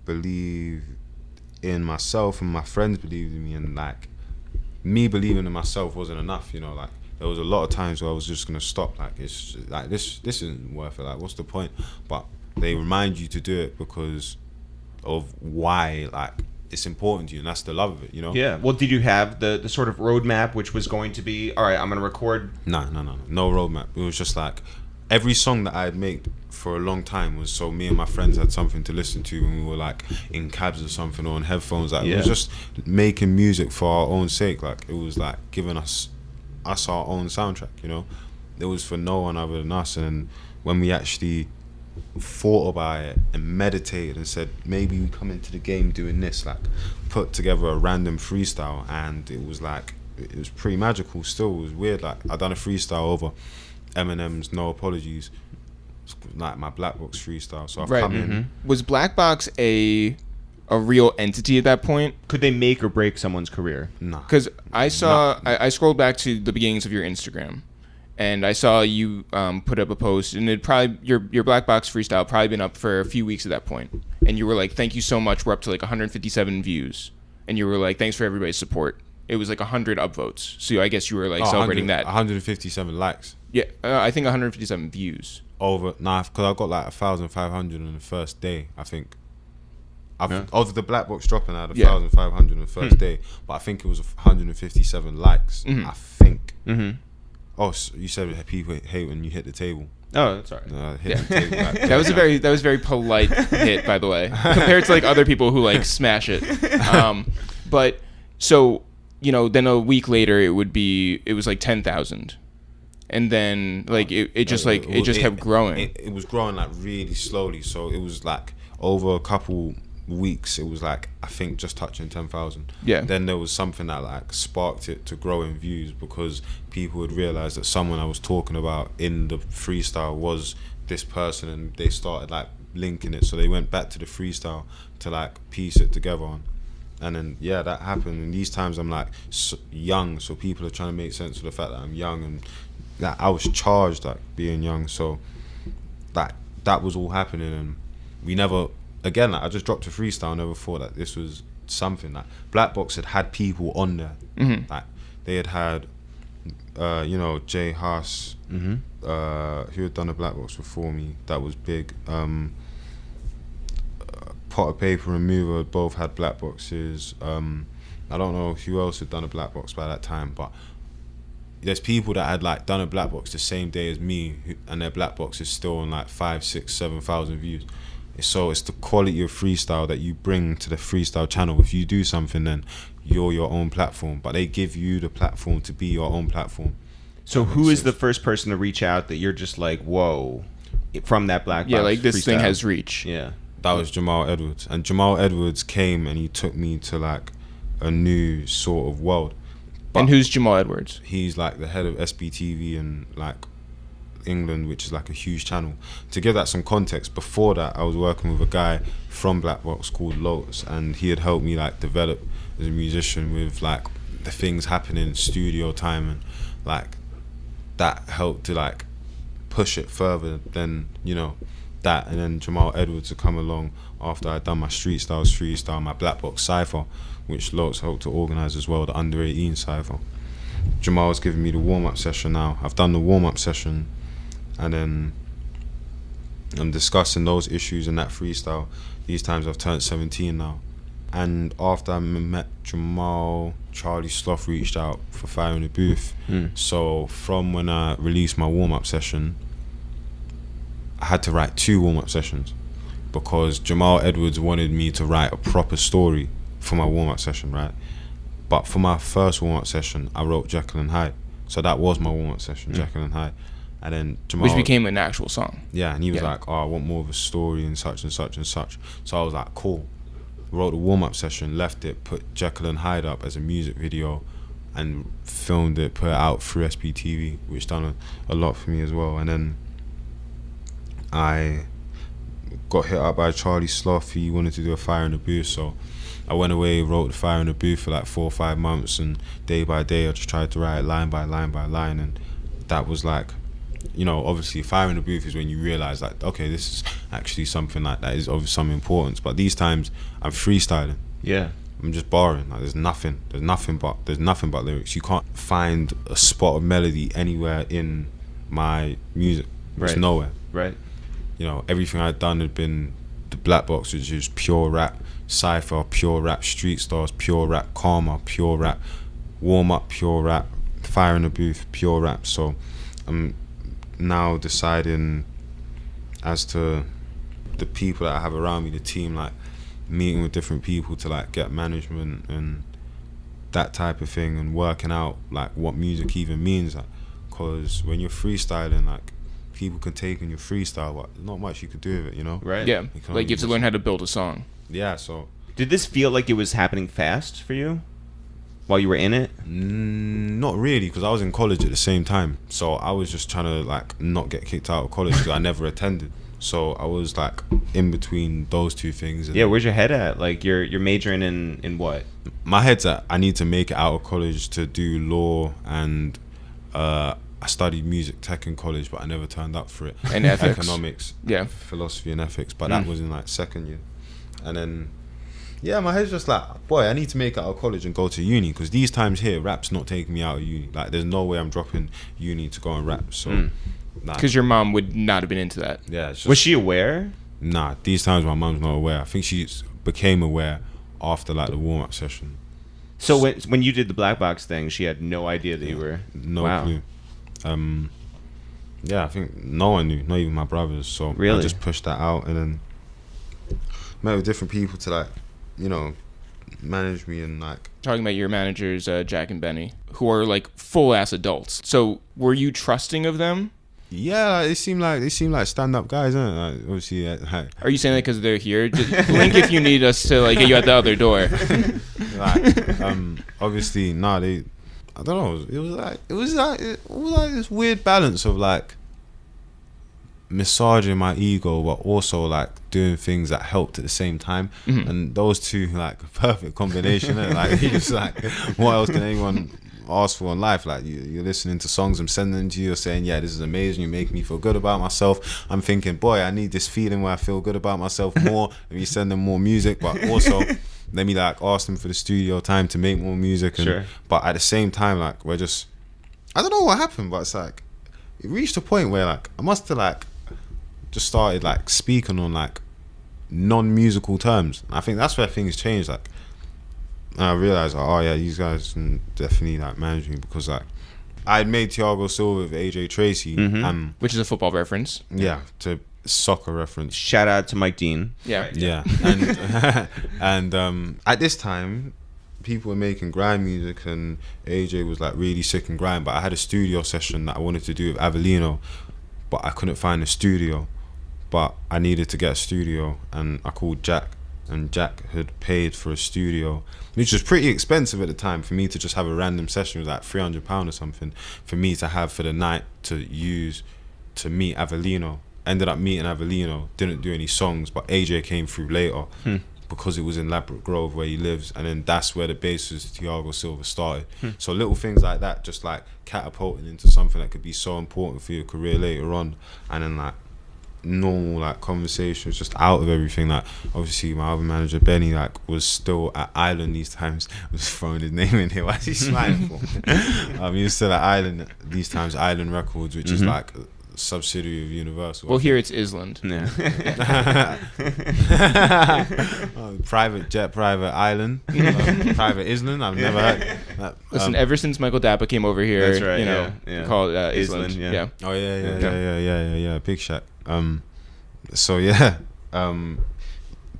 believe in myself, and my friends believed in me, and like me believing in myself wasn't enough, you know. Like, there was a lot of times where I was just gonna stop, like, it's like this isn't worth it, like, what's the point? But they remind you to do it because of why, like, it's important to you, and that's the love of it, you know. Yeah. Well, did you have the sort of roadmap, which was going to be, all right, I'm gonna record? No roadmap. It was just like every song that I had made for a long time was so me and my friends had something to listen to when we were like in cabs or something, or on headphones. Like, it was just making music for our own sake. Like, it was like giving us our own soundtrack, you know. It was for no one other than us. And when we actually thought about it and meditated and said, maybe we come into the game doing this, like put together a random freestyle, and it was like, it was pretty magical still. It was weird. Like, I done a freestyle over Eminem's No Apologies, like my Blackbox freestyle. So I've come in. Was Blackbox a real entity at that point? Could they make or break someone's career? No. Because I saw, I scrolled back to the beginnings of your Instagram, and I saw you put up a post, and it probably, your Blackbox freestyle probably been up for a few weeks at that point, and you were like, "Thank you so much, we're up to like 157 views," and you were like, "Thanks for everybody's support." It was like 100 upvotes, so I guess you were like celebrating that. 157 likes. Yeah, I think 157 views. Because I got like 1,500 on the first day, I think. Of the Blackbox dropping, I had 1,500 on the first day, but I think it was 157 likes. I think. Oh, so you said people hate when you hit the table. Oh, that's all right. No, hit the table. Like, that was very polite hit, by the way, compared to like other people who like smash it. But so, you know, then a week later it was like 10,000. And then like it just kept growing. It was growing like really slowly. So it was like over a couple weeks, it was like, I think just touching 10,000. Yeah. Then there was something that like sparked it to grow in views, because people would realize that someone I was talking about in the freestyle was this person, and they started like linking it. So they went back to the freestyle to like piece it together. And then yeah, that happened. And these times I'm like young, so people are trying to make sense of the fact that I'm young, and that I was charged like being young. So that was all happening, and we never, again, like, I just dropped a freestyle. I never thought that this was something. Like Blackbox had people on there. Mm-hmm. Like they had you know, J Hus, Mm-hmm. who had done a Blackbox before me. That was big. Pot of Paper and Mover both had Blackboxes. I don't know who else had done a Blackbox by that time, but there's people that had like done a Blackbox the same day as me, and their Blackbox is still on like 5, 6, 7,000 views. So it's the quality of freestyle that you bring to the freestyle channel. If you do something, then you're your own platform, but they give you the platform to be your own platform. So who is the first person to reach out that you're just like, whoa, from that Blackbox? Yeah, like this thing freestyle? has reach. Yeah. That was Jamal Edwards, and Jamal Edwards came and he took me to like a new sort of world. And who's Jamal Edwards? He's like the head of SBTV in like England, which is like a huge channel. To give that some context, before that I was working with a guy from Blackbox called Lotus, and he had helped me like develop as a musician with like the things happening in studio time, and like that helped to like push it further than, you know, that. And then Jamal Edwards had come along after I'd done my Street Styles freestyle, my Blackbox cypher, which Lotus helped to organise as well, the under 18 cypher. Jamal's giving me the warm-up session now. I've done the warm-up session, and then I'm discussing those issues in that freestyle. These times I've turned 17 now. And after I met Jamal, Charlie Sloth reached out for Fire in the Booth. So from when I released my warm-up session, I had to write 2 warm-up sessions, because Jamal Edwards wanted me to write a proper story for my warm-up session, right? But for my first warm-up session, I wrote Jekyll and Hyde. So that was my warm-up session, Jekyll and Hyde. And then Jamal... Which became an actual song. Yeah, and he was like, oh, I want more of a story and such and such and such. So I was like, cool. Wrote the warm-up session, left it, put Jekyll and Hyde up as a music video, and filmed it, put it out through SBTV, which done a lot for me as well. And then I got hit up by Charlie Sloth. He wanted to do a Fire in the Booth, so I went away, wrote the Fire in the Booth for like 4 or 5 months, and day by day I just tried to write line by line by line. And that was like, you know, obviously Fire in the Booth is when you realize like, okay, this is actually something like that is of some importance. But these times I'm freestyling. Yeah. I'm just barring. Like there's nothing but lyrics. You can't find a spot of melody anywhere in my music. It's nowhere. Right. You know, everything I'd done had been the Blackbox, which is pure rap, cypher, pure rap, street stars, pure rap, karma, pure rap, warm up, pure rap, Fire in the Booth, pure rap. So I'm now deciding as to the people that I have around me, the team, like meeting with different people to like get management and that type of thing, and working out like what music even means. Like, cause when you're freestyling, like people can take in your freestyle, but there's not much you could do with it, you know? Right. Yeah, like you have to learn how to build a song. Yeah, so... Did this feel like it was happening fast for you while you were in it? Not really, because I was in college at the same time. So I was just trying to like not get kicked out of college, because I never attended. So I was like in between those two things. And yeah, where's your head at? Like you're majoring in what? My head's at I need to make it out of college to do law, and I studied music tech in college, but I never turned up for it. And ethics. Economics. Yeah. Philosophy and ethics, but that was in like second year. And then, yeah, my head's just like, boy, I need to make it out of college and go to uni, because these times here, rap's not taking me out of uni. Like, there's no way I'm dropping uni to go and rap. So, Because your mom would not have been into that. yeah. It's just, Was she aware? Nah, these times my mum's not aware. I think she became aware after like the warm-up session. So when you did the Blackbox thing, she had no idea that you were... No Wow. clue. Yeah, I think no one knew, not even my brothers. So Really? I just pushed that out, and then met with different people to like, you know, manage me and like. Talking about your managers, Jack and Benny, who are like full-ass adults. So were you trusting of them? Yeah, like, they seem like stand-up guys, isn't it? Like, obviously, like, Are you saying that because they're here? Just blink if you need us to like get you at the other door. obviously, nah, they. I don't know. It was like this weird balance of like massaging my ego, but also like doing things that helped at the same time. And those two, like, perfect combination. Innit? Like, you just like, what else can anyone ask for in life? Like, you're listening to songs I'm sending them to you, you're saying, yeah, this is amazing, you make me feel good about myself. I'm thinking, boy, I need this feeling where I feel good about myself more. And you send them more music, but also let me like ask them for the studio time to make more music. And, but at the same time, like, we're just, I don't know what happened, but it's like, it reached a point where like I must have like just started like speaking on like non-musical terms. I think that's where things changed. Like, and I realized, like, oh yeah, these guys can definitely like manage me, because like I had made Thiago Silva with AJ Tracey, which is a football reference. Yeah, to soccer reference. Shout out to Mike Dean. Yeah, yeah, and at this time, people were making grime music, and AJ was like really sick and grime. But I had a studio session that I wanted to do with Avellino, but I couldn't find a studio. But I needed to get a studio, and I called Jack, and Jack had paid for a studio, which was pretty expensive at the time for me to just have a random session. It was like £300 or something for me to have for the night to use to meet Avellino. Ended up meeting Avellino, didn't do any songs, but AJ came through later because it was in Ladbroke Grove where he lives, and then that's where the basis of Thiago Silva started. So little things like that just like catapulting into something that could be so important for your career later on. And then like normal like conversations just out of everything. Like, obviously my other manager Benny like was still at Island these times. I was throwing his name in here. Why is he smiling for? He was still at Island these times, Island Records, which is like a subsidiary of Universal. Well, here it's Island. Private jet, private island, private Island. I've never heard that. Listen, ever since Michael Dappa came over here, that's right, you know, called Island. Yeah. Oh yeah. Big Shack. So yeah,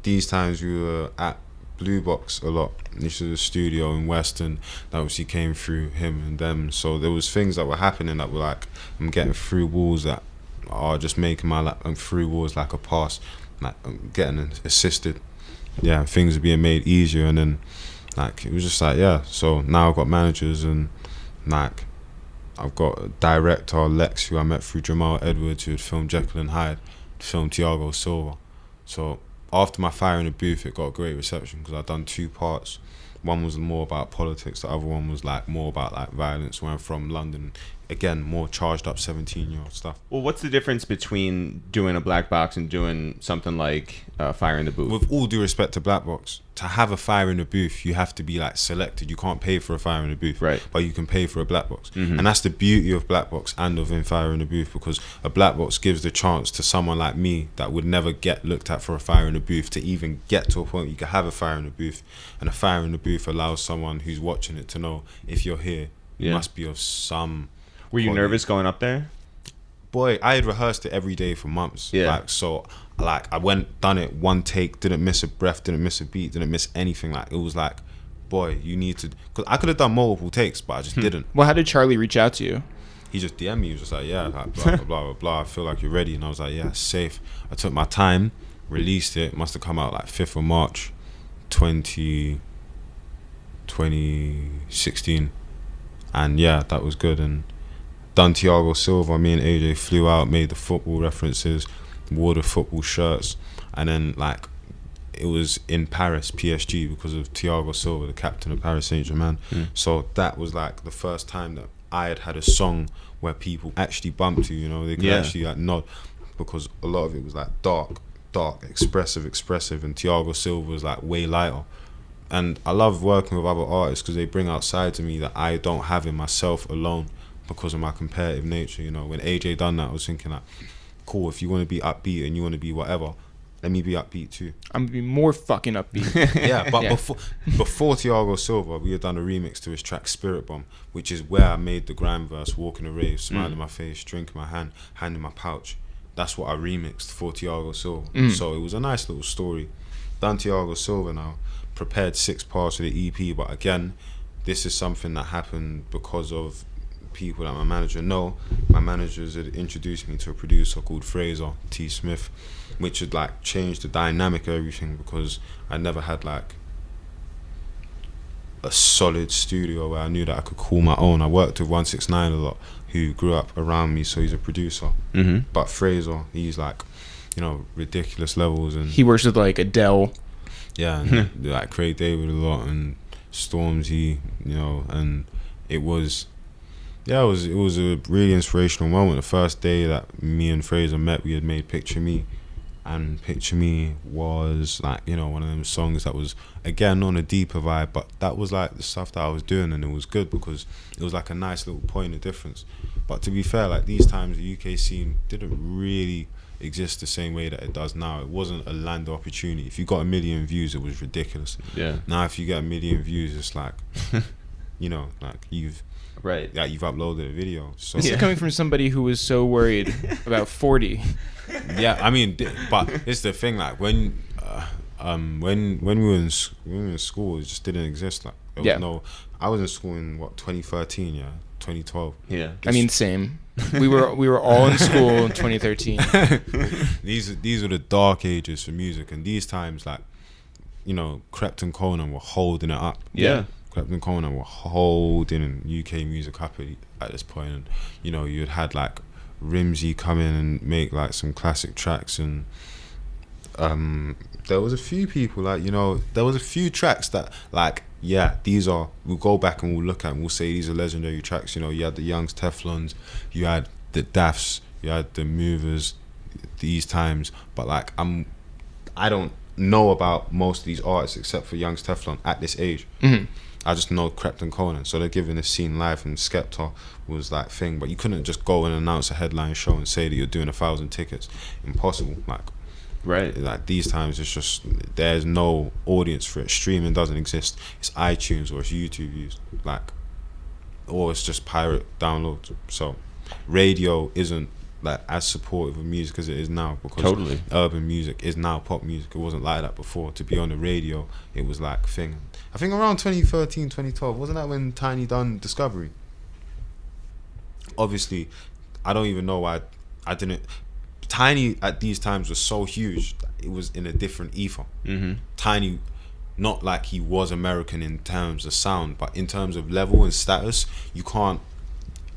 these times we were at Blue Box a lot. This is a studio in Western that obviously came through him and them. So there was things that were happening that were like, I'm getting through walls that are just making my through walls like a pass. Like, I'm getting assisted. Yeah, things are being made easier, and then like it was just like, yeah. So now I've got managers, and like I've got a director, Lex, who I met through Jamal Edwards, who had filmed Jekyll and Hyde, filmed Thiago Silva. So after my Fire in the Booth, it got a great reception because I'd done 2 parts. One was more about politics, the other one was like more about like violence, where I'm from, London. Again, more charged up 17-year-old stuff. Well, what's the difference between doing a black box and doing something like Fire in the Booth? With all due respect to Black Box, to have a Fire in the Booth, you have to be like selected. You can't pay for a Fire in the Booth, right? But you can pay for a Black Box, and that's the beauty of Black Box and of in Fire in the Booth, because a Black Box gives the chance to someone like me that would never get looked at for a Fire in the Booth to even get to a point where you can have a Fire in the Booth, and a Fire in the Booth allows someone who's watching it to know, if you're here, you must be of some. Were you nervous going up there? Boy, I had rehearsed it every day for months. Yeah. Like, so, like, I went, done it one take, didn't miss a breath, didn't miss a beat, didn't miss anything. Like, it was like, boy, you need to, because I could have done multiple takes, but I just didn't. Well, how did Charlie reach out to you? He just DM'd me. He was just like, yeah, like, blah, blah, blah, blah, blah. I feel like you're ready. And I was like, yeah, safe. I took my time, released it. Must have come out like 5th of March, 2016. And yeah, that was good. And done Thiago Silva, me and AJ flew out, made the football references, wore the football shirts, and then like it was in Paris, PSG, because of Thiago Silva, the captain of Paris Saint-Germain. So that was like the first time that I had a song where people actually bumped to, you know, they could actually like nod, because a lot of it was like dark, expressive, and Thiago Silva was like way lighter. And I love working with other artists because they bring out sides of me that I don't have in myself alone, because of my competitive nature. You know, when AJ done that, I was thinking like, cool, if you want to be upbeat and you want to be whatever, let me be upbeat too. I'm gonna be more fucking upbeat. Yeah, but before Thiago Silva, we had done a remix to his track Spirit Bomb, which is where I made the grime verse, walking a rave, smile in my face, drink in my hand in my pouch. That's what I remixed for Thiago Silva. So it was a nice little story. Done Thiago Silva now, prepared 6 parts of the EP, but again, this is something that happened because of people that my manager know. My managers had introduced me to a producer called Fraser T Smith, which had like changed the dynamic of everything, because I never had like a solid studio where I knew that I could call my own. I worked with 169 a lot, who grew up around me, so he's a producer. But Fraser, he's like, you know, ridiculous levels, and He works with like Adele. yeah, and like Craig David a lot, and Stormzy, you know, and it was a really inspirational moment. The first day that me and Fraser met, we had made Picture Me, and Picture Me was like, you know, one of them songs that was again on a deeper vibe, but that was like the stuff that I was doing, and it was good because it was like a nice little point of difference. But to be fair, like these times the UK scene didn't really exist the same way that it does now. It wasn't a land of opportunity. If you got 1 million views, it was ridiculous. Yeah. Now if you get 1 million views, it's like you know, like you've uploaded a video. So This is coming from somebody who was so worried about 40. yeah, I mean, but it's the thing, like when we were in school, it just didn't exist. Like there was no, I was in school in 2013, 2012. Yeah. I mean, same. We were all in school in 2013. These were the dark ages for music, and these times, like, you know, Krept and Conan were holding it up. Yeah. Krept and Conan were holding UK music up at this point, and you know, you'd had like Rimsey come in and make like some classic tracks, and there was a few people, like, you know, there was a few tracks that like, yeah, these are, we'll go back and we'll look at and we'll say these are legendary tracks. You know, you had the Youngs Teflons, you had the Daffs, you had the Movers, these times, but like I don't know about most of these artists except for Youngs Teflon at this age. I just know Krept and Conan, so they're giving this scene live, and Skepta was that thing, but you couldn't just go and announce a headline show and say that you're doing 1,000 tickets. Impossible. Like these times, it's just, there's no audience for it. Streaming doesn't exist. It's iTunes or it's YouTube views, like, or it's just pirate downloads. So radio isn't like as supportive of music as it is now, because urban music is now pop music. It wasn't like that before. To be on the radio, it was like a thing. I think around 2013, 2012, wasn't that when Tiny done Discovery? Obviously, I don't even know why I didn't. Tiny at these times was so huge, it was in a different ether. Tiny, not like he was American in terms of sound, but in terms of level and status, you can't,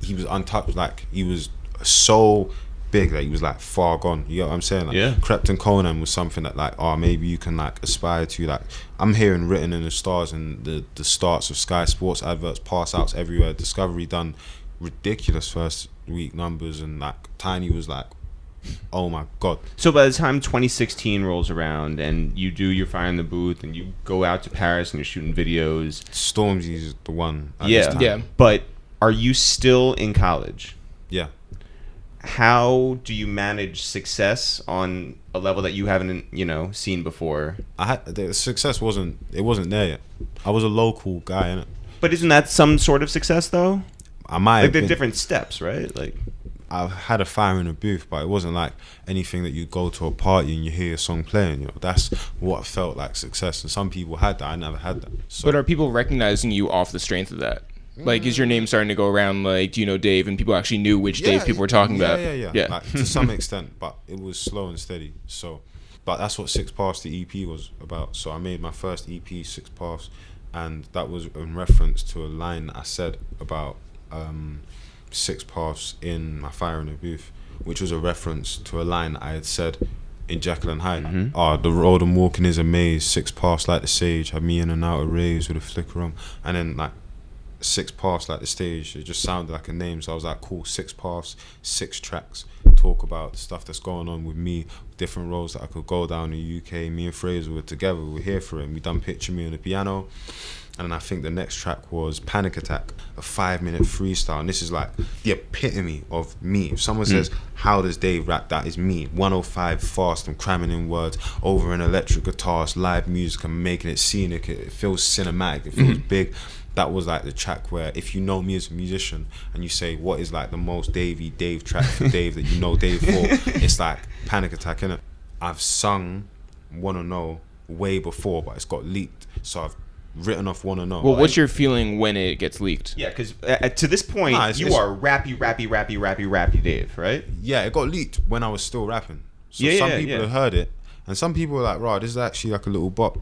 he was untouched. Like, he was so big that he was like far gone. You know what I'm saying? Like, Krept and Conan was something that like, oh, maybe you can like aspire to. Like, I'm hearing Written in the Stars and the starts of Sky Sports adverts, pass outs everywhere. Discovery done ridiculous first week numbers, and like Tiny was like, oh my god. So by the time 2016 rolls around and you do your Fire in the Booth and you go out to Paris and you're shooting videos, Stormzy's the one. But are you still in college? Yeah. How do you manage success on a level that you haven't, you know, seen before? The success wasn't there yet. I was a local guy, innit? But isn't that some sort of success though? I might like, the different steps, right? Like, I've had a Fire in a Booth, but it wasn't like anything that you go to a party and you hear a song playing. You know, that's what felt like success. And some people had that. I never had that. So. But are people recognizing you off the strength of that? Like, is your name starting to go around, like, do you know Dave? And people actually knew which Dave people were talking about. Yeah. Like, to some extent, but it was slow and steady. So, but that's what Six Pass, the EP, was about. So I made my first EP, Six Pass, and that was in reference to a line that I said about Six Pass in my Fire in the Booth, which was a reference to a line I had said in Jekyll and Hyde. The road I'm walking is a maze, 6 pass like the sage, had me in and out of raves with a flicker on, and then like 6 pass like the stage, it just sounded like a name, so I was like, cool, 6 pass, 6 tracks, talk about the stuff that's going on with me, different roads that I could go down in the UK. Me and Fraser were together, we were here for it, and we done Picture Me on the piano. And then I think the next track was Panic Attack, a 5-minute freestyle. And this is like the epitome of me. If someone says, how does Dave rap? That is me. 105 fast, I'm cramming in words over an electric guitar, live music, I'm making it scenic, it feels cinematic, it feels big. That was like the track where, if you know me as a musician and you say, what is like the most Dave track for Dave that you know Dave for, it's like Panic Attack, innit? I've sung Wanna Know way before, but it's got leaked. So I've written off Wanna Know. Well, what's your feeling when it gets leaked? Yeah, because to this point, Nah, you are rappy Dave, right? Yeah, it got leaked when I was still rapping. So Yeah, some yeah, people yeah. have heard it, and some people were like, "Right, this is actually like a little bop,"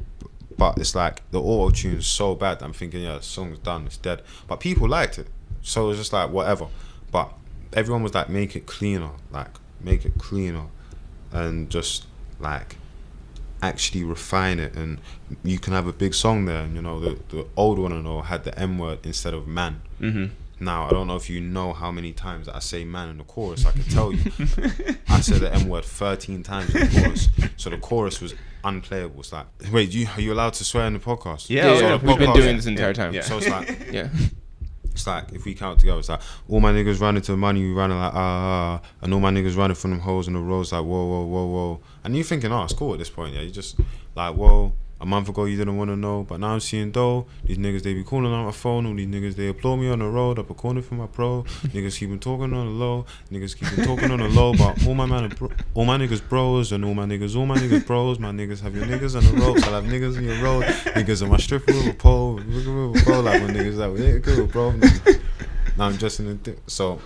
but it's like the auto tune's so bad that I'm thinking, yeah, the song's done, it's dead. But people liked it, so it was just like whatever. But everyone was like, make it cleaner, and just like actually refine it, and you can have a big song there. And you know, the old Wanna Know had the M word instead of man. Mm-hmm. Now, I don't know if you know how many times that I say man in the chorus. I can tell you. I said the M word 13 times in the chorus. So the chorus was unplayable. It's like, wait, are you allowed to swear in the podcast? Yeah, Yeah, the we've been podcast- doing this entire time. Yeah. So it's like, Yeah. it's like, if we count together, it's like, all my niggas running to the money, we running like, and all my niggas running from them hoes in the roads like, whoa. And you thinking, oh, it's cool at this point, yeah. You just like, whoa. A month ago you didn't want to know, but now I'm seeing dough. These niggas, they be calling on my phone. All these niggas, they applaud me on the road. Up a corner for my pro. Niggas keep on talking on the low. But all my niggas bros, and all my niggas bros. My niggas have your niggas on the ropes. I'll have niggas on your road. Niggas on my stripper with a pole. Like when niggas like, yeah, good, bro. Now I'm just in the thing. So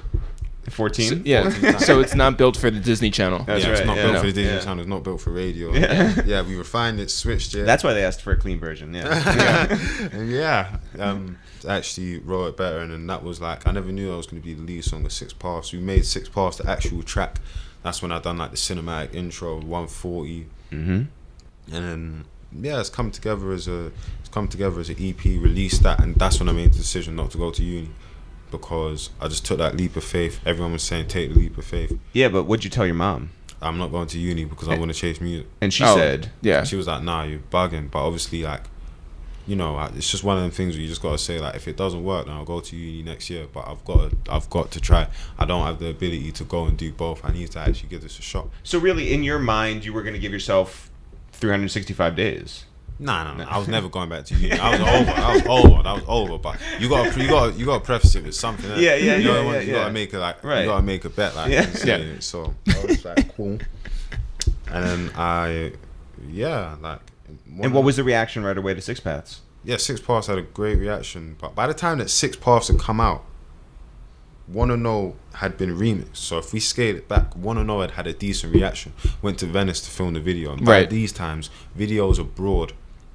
14? So, yeah. So it's not built for the Disney Channel. That's yeah, right, it's not yeah. built No, for the Disney yeah. Channel. It's not built for radio. Yeah. Yeah, we refined it, switched it. That's why they asked for a clean version, yeah. Yeah. Actually wrote it better, and then that was like, I never knew that was going to be the lead song of 6 Paths. We made 6 Paths the actual track. That's when I done like the cinematic intro, 140, Mm-hmm. and then yeah, it's come together as an EP. Released that, and that's when I made the decision not to go to uni, because I just took that leap of faith. Everyone was saying take the leap of faith. Yeah, but what'd you tell your mom? I'm not going to uni because I want to chase music. And she Oh, said, yeah. She was like, nah, you're bugging. But obviously, like, you know, it's just one of them things where you just got to say, like, if it doesn't work, then I'll go to uni next year. But I've got to try. I don't have the ability to go and do both. I need to actually give this a shot. so really, in your mind, you were going to give yourself 365 days. Nah. I was never going back to uni. That was over. But you got to preface it with something. Yeah, You yeah. got to make it like, Right. you got to make a bet like, Yeah. and say it. So I was like, cool. And then And what was the reaction right away to 6 Paths? Yeah, 6 Paths had a great reaction, but by the time that 6 Paths had come out, Wanna Know had been remixed. So if we scale it back, Wanna Know had a decent reaction. Went to Venice to film the video, and by Right. these times, videos abroad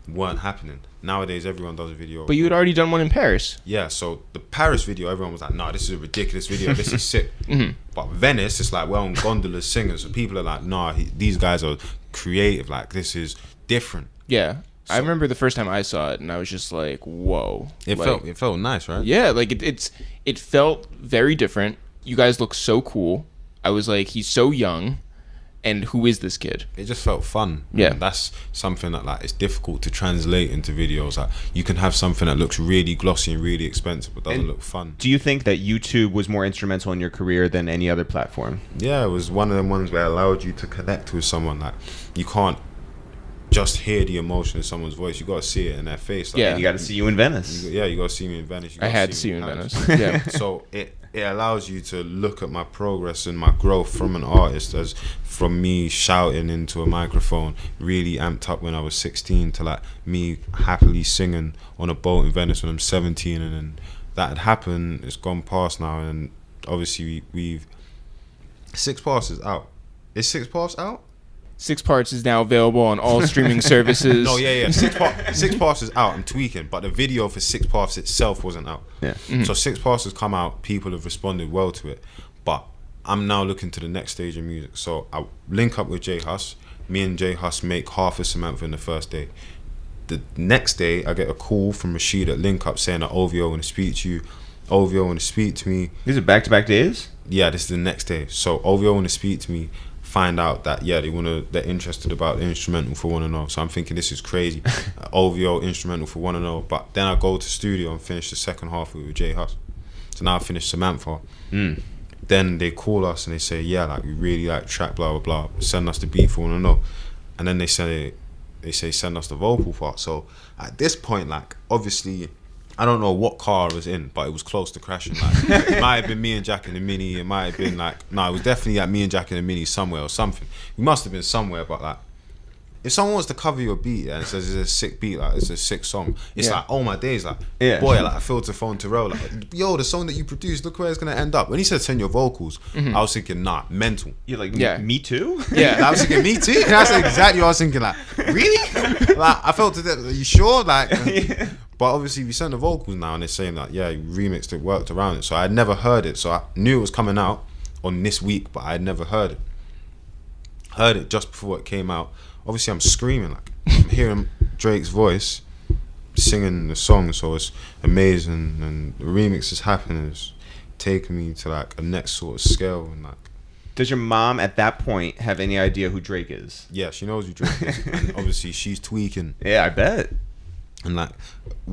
weren't happening. Nowadays, everyone does a video. But you had already done one in Paris. Yeah, so the Paris video, everyone was like, "Nah, this is a ridiculous video. This is sick." Mhm. But Venice, it's like we're on gondolas singing, so people are like, "Nah, these guys are creative. Like this is different." Yeah. I So- remember the first time I saw it, and I was just like, "Whoa!" It felt nice, right? Yeah, like it felt very different. You guys look so cool. I was like, he's so young, and who is this kid? It just felt fun. Yeah. And that's something that like it's difficult to translate into videos. Like you can have something that looks really glossy and really expensive, but doesn't And look fun. Do you think that YouTube was more instrumental in your career than any other platform? Yeah, it was one of them ones where it allowed you to connect with someone. Like you can't just hear the emotion in someone's voice. You got to see it in their face. Like, Yeah. You got to see you in Venice. You got to see me in Venice. I had to see you in Venice. Yeah. So it allows you to look at my progress and my growth from an artist, as from me shouting into a microphone really amped up when I was 16 to like me happily singing on a boat in Venice when I'm 17, and then that had happened. It's gone past now, and obviously we've 6 Paths is out. Is 6 Paths out? 6 Parts is now available on all streaming services. No, yeah. 6 Paths is out. I'm tweaking, but the video for 6 Paths itself wasn't out. Yeah. So 6 Paths has come out. People have responded well to it, but I'm now looking to the next stage of music. So I link up with J Hus. Me and J Hus make half a Samantha in the first day. The next day, I get a call from Rashid at Link Up saying that OVO want to speak to you. OVO want to speak to me. These are back-to-back days? Yeah, this is the next day. So OVO want to speak to me. Find out that they're interested about the instrumental for Wanna Know. So I'm thinking this is crazy. OVO instrumental for Wanna Know. But then I go to studio and finish the second half with J Hus. So now I finished Samantha. Then they call us and they say, yeah, like we really like track blah blah blah. Send us the beat for Wanna Know. And then they say send us the vocal part. So at this point, like obviously I don't know what car I was in, but it was close to crashing. Like, it might have been me and Jack in the Mini. It might have been like, no, it was definitely like me and Jack in the Mini somewhere or something. We must have been somewhere, but like, if someone wants to cover your beat and says it's a sick beat, like it's a sick song, it's like, oh my days, like boy, like I filter phone Terrell, like yo, the song that you produced, look where it's gonna end up. When he said send your vocals, I was thinking, nah, mental. You're like, me too? Yeah, I was thinking, me too. And that's exactly what I was thinking. Like, really? Like, I felt to that. Are you sure? Like, but obviously, we sent the vocals now, and they're saying that you remixed it, worked around it. So I had never heard it. So I knew it was coming out on this week, but I had never heard it. Heard it just before it came out. Obviously, I'm screaming, like I'm hearing Drake's voice singing the song, so it's amazing, and the remix is happening. It's taking me to like a next sort of scale, and like. Does your mom at that point have any idea who Drake is? Yeah, she knows who Drake is. And obviously, she's tweaking. Yeah, I bet. And like,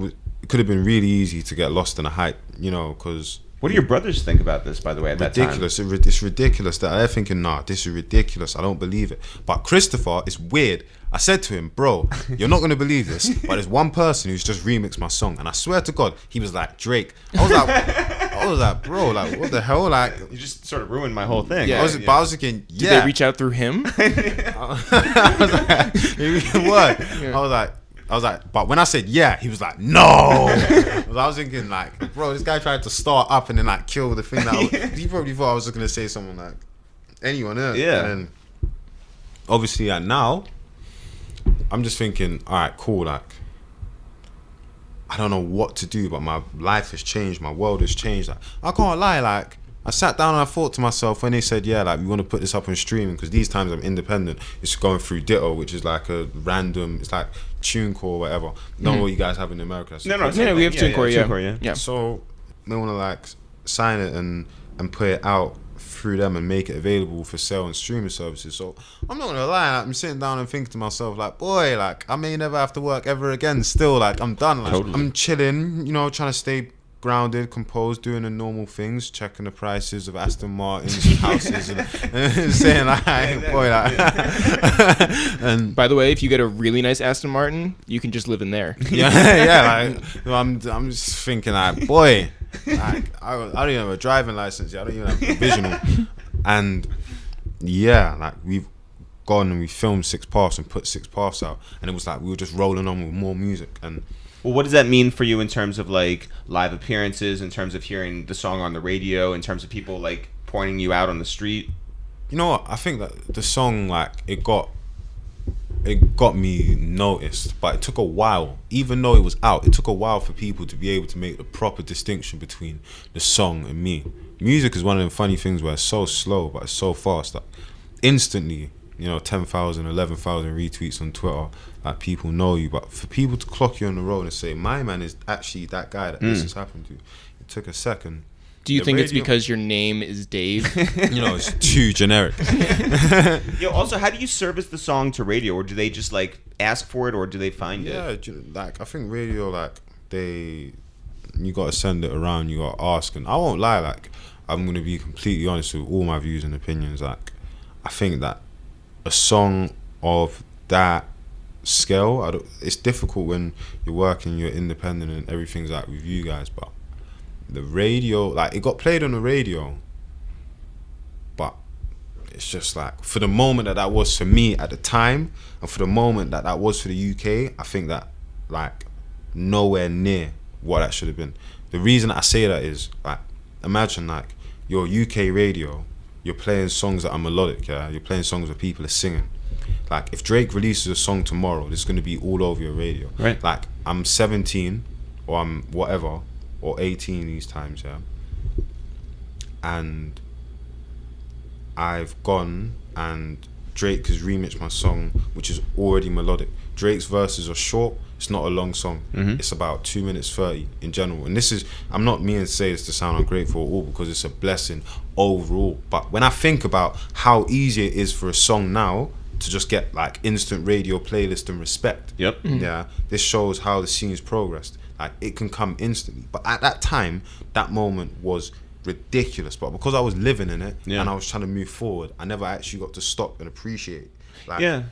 it could have been really easy to get lost in a hype, you know, because. What do your brothers think about this, by the way, at that time? Ridiculous. It's ridiculous that they're thinking, nah, this is ridiculous. I don't believe it. But Christopher, it's weird. I said to him, bro, you're not going to believe this, but there's one person who's just remixed my song. And I swear to God, he was like, Drake. I was like, bro, like, what the hell? Like, you just sort of ruined my whole thing. Yeah, But I was thinking, Did they reach out through him? I was like, what? Yeah. I was like, but when I said yeah, he was like, no. I was thinking like, bro, this guy tried to start up and then like kill the thing that he probably thought I was just gonna say something like anyone else. Yeah. And then obviously now, I'm just thinking, all right, cool, like I don't know what to do, but my life has changed, my world has changed. Like, I can't lie, like I sat down and I thought to myself when they said, yeah, like we want to put this up on streaming, because these times I'm independent, it's going through Ditto, which is like a random, it's like TuneCore or whatever. Not what you guys have in America. No, we have TuneCore, yeah. So they want to like sign it and put it out through them and make it available for sale on streaming services. So I'm not gonna lie, like, I'm sitting down and thinking to myself, like, boy, like I may never have to work ever again. Still, like I'm done. Like Totally. I'm chilling, you know, trying to stay grounded, composed, doing the normal things, checking the prices of Aston Martins and houses, and saying like, boy, like. And by the way, if you get a really nice Aston Martin, you can just live in there. yeah, like I'm just thinking like, boy, like I don't even have a driving license yet. I don't even have a provisional, and yeah, like we've gone and we filmed 6 parts and put 6 parts out, and it was like we were just rolling on with more music. And well, what does that mean for you in terms of like live appearances, in terms of hearing the song on the radio, in terms of people like pointing you out on the street? You know what? I think that the song, like, it got me noticed, but it took a while. Even though it was out, it took a while for people to be able to make the proper distinction between the song and me. Music is one of them funny things where it's so slow, but it's so fast. Like, instantly, you know, 10,000, 11,000 retweets on Twitter, like, people know you. But for people to clock you on the road and say, my man is actually that guy that this has happened to, it took a second. Do you think it's because your name is Dave? You know, it's too generic. Yo, also, how do you service the song to radio? Or do they just, like, ask for it, or do they find it? Yeah, like, I think radio, like, you got to send it around, you got to ask. And I won't lie, like, I'm going to be completely honest with all my views and opinions. Like, I think that a song of that scale, it's difficult when you're working, you're independent and everything's like with you guys, but the radio, like, it got played on the radio, but it's just like, for the moment that was for me at the time, and for the moment that was for the UK, I think that, like, nowhere near what that should have been. The reason I say that is, like, imagine, like, your UK radio, you're playing songs that are melodic, yeah? You're playing songs where people are singing. Like, if Drake releases a song tomorrow, it's going to be all over your radio. Right. Like, I'm 17, or I'm whatever, or 18 these times, yeah? And I've gone and Drake has remixed my song, which is already melodic. Drake's verses are short, it's not a long song. It's about 2 minutes 30 in general. And this is, I'm not meaning to say this to sound ungrateful at all, because it's a blessing overall. But when I think about how easy it is for a song now to just get, like, instant radio playlist and respect. Yep. Yeah, this shows how the scene's progressed. Like, it can come instantly. But at that time, that moment was ridiculous. But because I was living in it and I was trying to move forward, I never actually got to stop and appreciate. Like, yeah.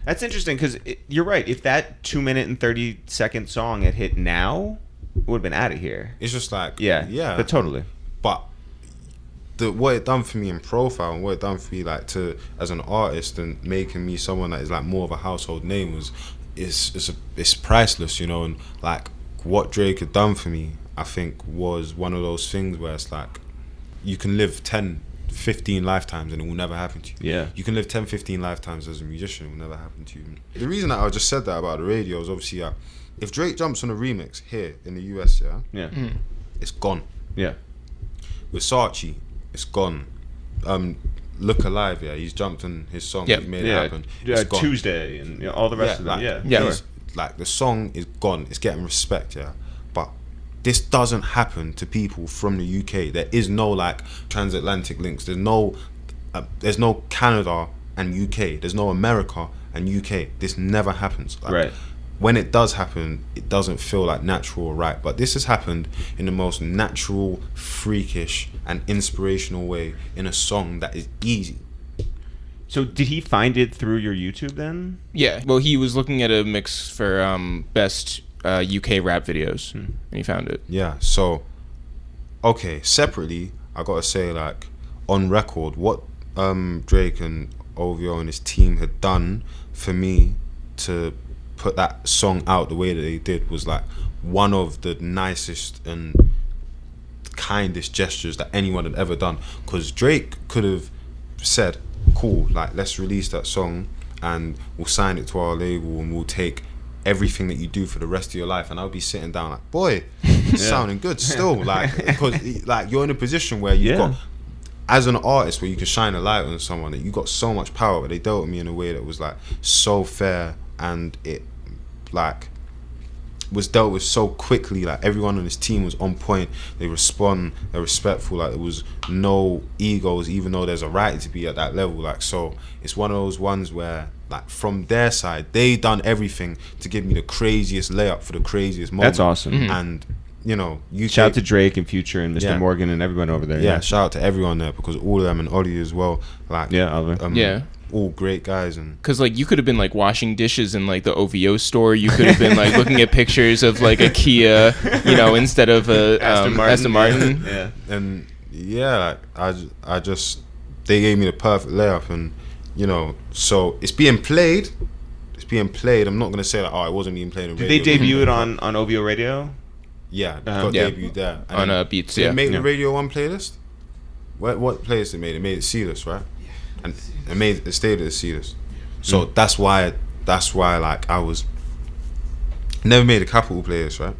That's interesting, because you're right. If that 2 minute and 30-second song had hit now, it would have been out of here. It's just like, Yeah. But totally. But what it done for me in profile and what it done for me like to as an artist and making me someone that is like more of a household name was it's priceless, you know. And like what Drake had done for me, I think was one of those things where it's like you can live 10-15 lifetimes and it will never happen to you. Yeah. You can live 10-15 lifetimes as a musician, it will never happen to you. The reason that I just said that about the radio is obviously if Drake jumps on a remix here in the US, it's gone. Yeah. With Versace, it's gone. Look Alive, he's jumped on his song, he's made it happen. It's gone. Tuesday and all the rest of them. Sure. Like the song is gone. It's getting respect, but this doesn't happen to people from the UK. There is no like transatlantic links. There's no Canada and UK. There's no America and UK. This never happens. Like, right. When it does happen, it doesn't feel like natural or right. But this has happened in the most natural, freakish, and inspirational way in a song that is easy. So did he find it through your YouTube then? Yeah. Well, he was looking at a mix for best UK rap videos, and he found it. Yeah. So, okay. Separately, I gotta say, like, on record, what Drake and OVO and his team had done for me to put that song out the way that they did was like one of the nicest and kindest gestures that anyone had ever done. Because Drake could have said, cool, like let's release that song and we'll sign it to our label and we'll take everything that you do for the rest of your life. And I'll be sitting down like, boy, it's sounding good still, like, because like you're in a position where you've got, as an artist, where you can shine a light on someone, that you got so much power. But they dealt with me in a way that was like so fair, and it like was dealt with so quickly. Like everyone on his team was on point. They respond, they're respectful. Like there was no egos, even though there's a right to be at that level. Like, so it's one of those ones where like from their side, they done everything to give me the craziest layup for the craziest moment. That's awesome. And you know, shout out to Drake and Future and Mr. Morgan and everyone over there. Yeah, shout out to everyone there, because all of them, and Ollie as well. Like all great guys. And because like you could have been like washing dishes in like the OVO store. You could have been like looking at pictures of like a Kia, you know, instead of a Aston Martin. Yeah. And yeah, like, I just they gave me the perfect layup, and you know, so it's being played. I'm not gonna say that it wasn't being played on radio. Did they debut it on OVO Radio? Yeah, got debuted there. And on Beats. Did it make the Radio 1 playlist? What playlist it made? It made it C-list, right? And it stayed at the C-list. So that's why like I was never made a Capital playlist, right?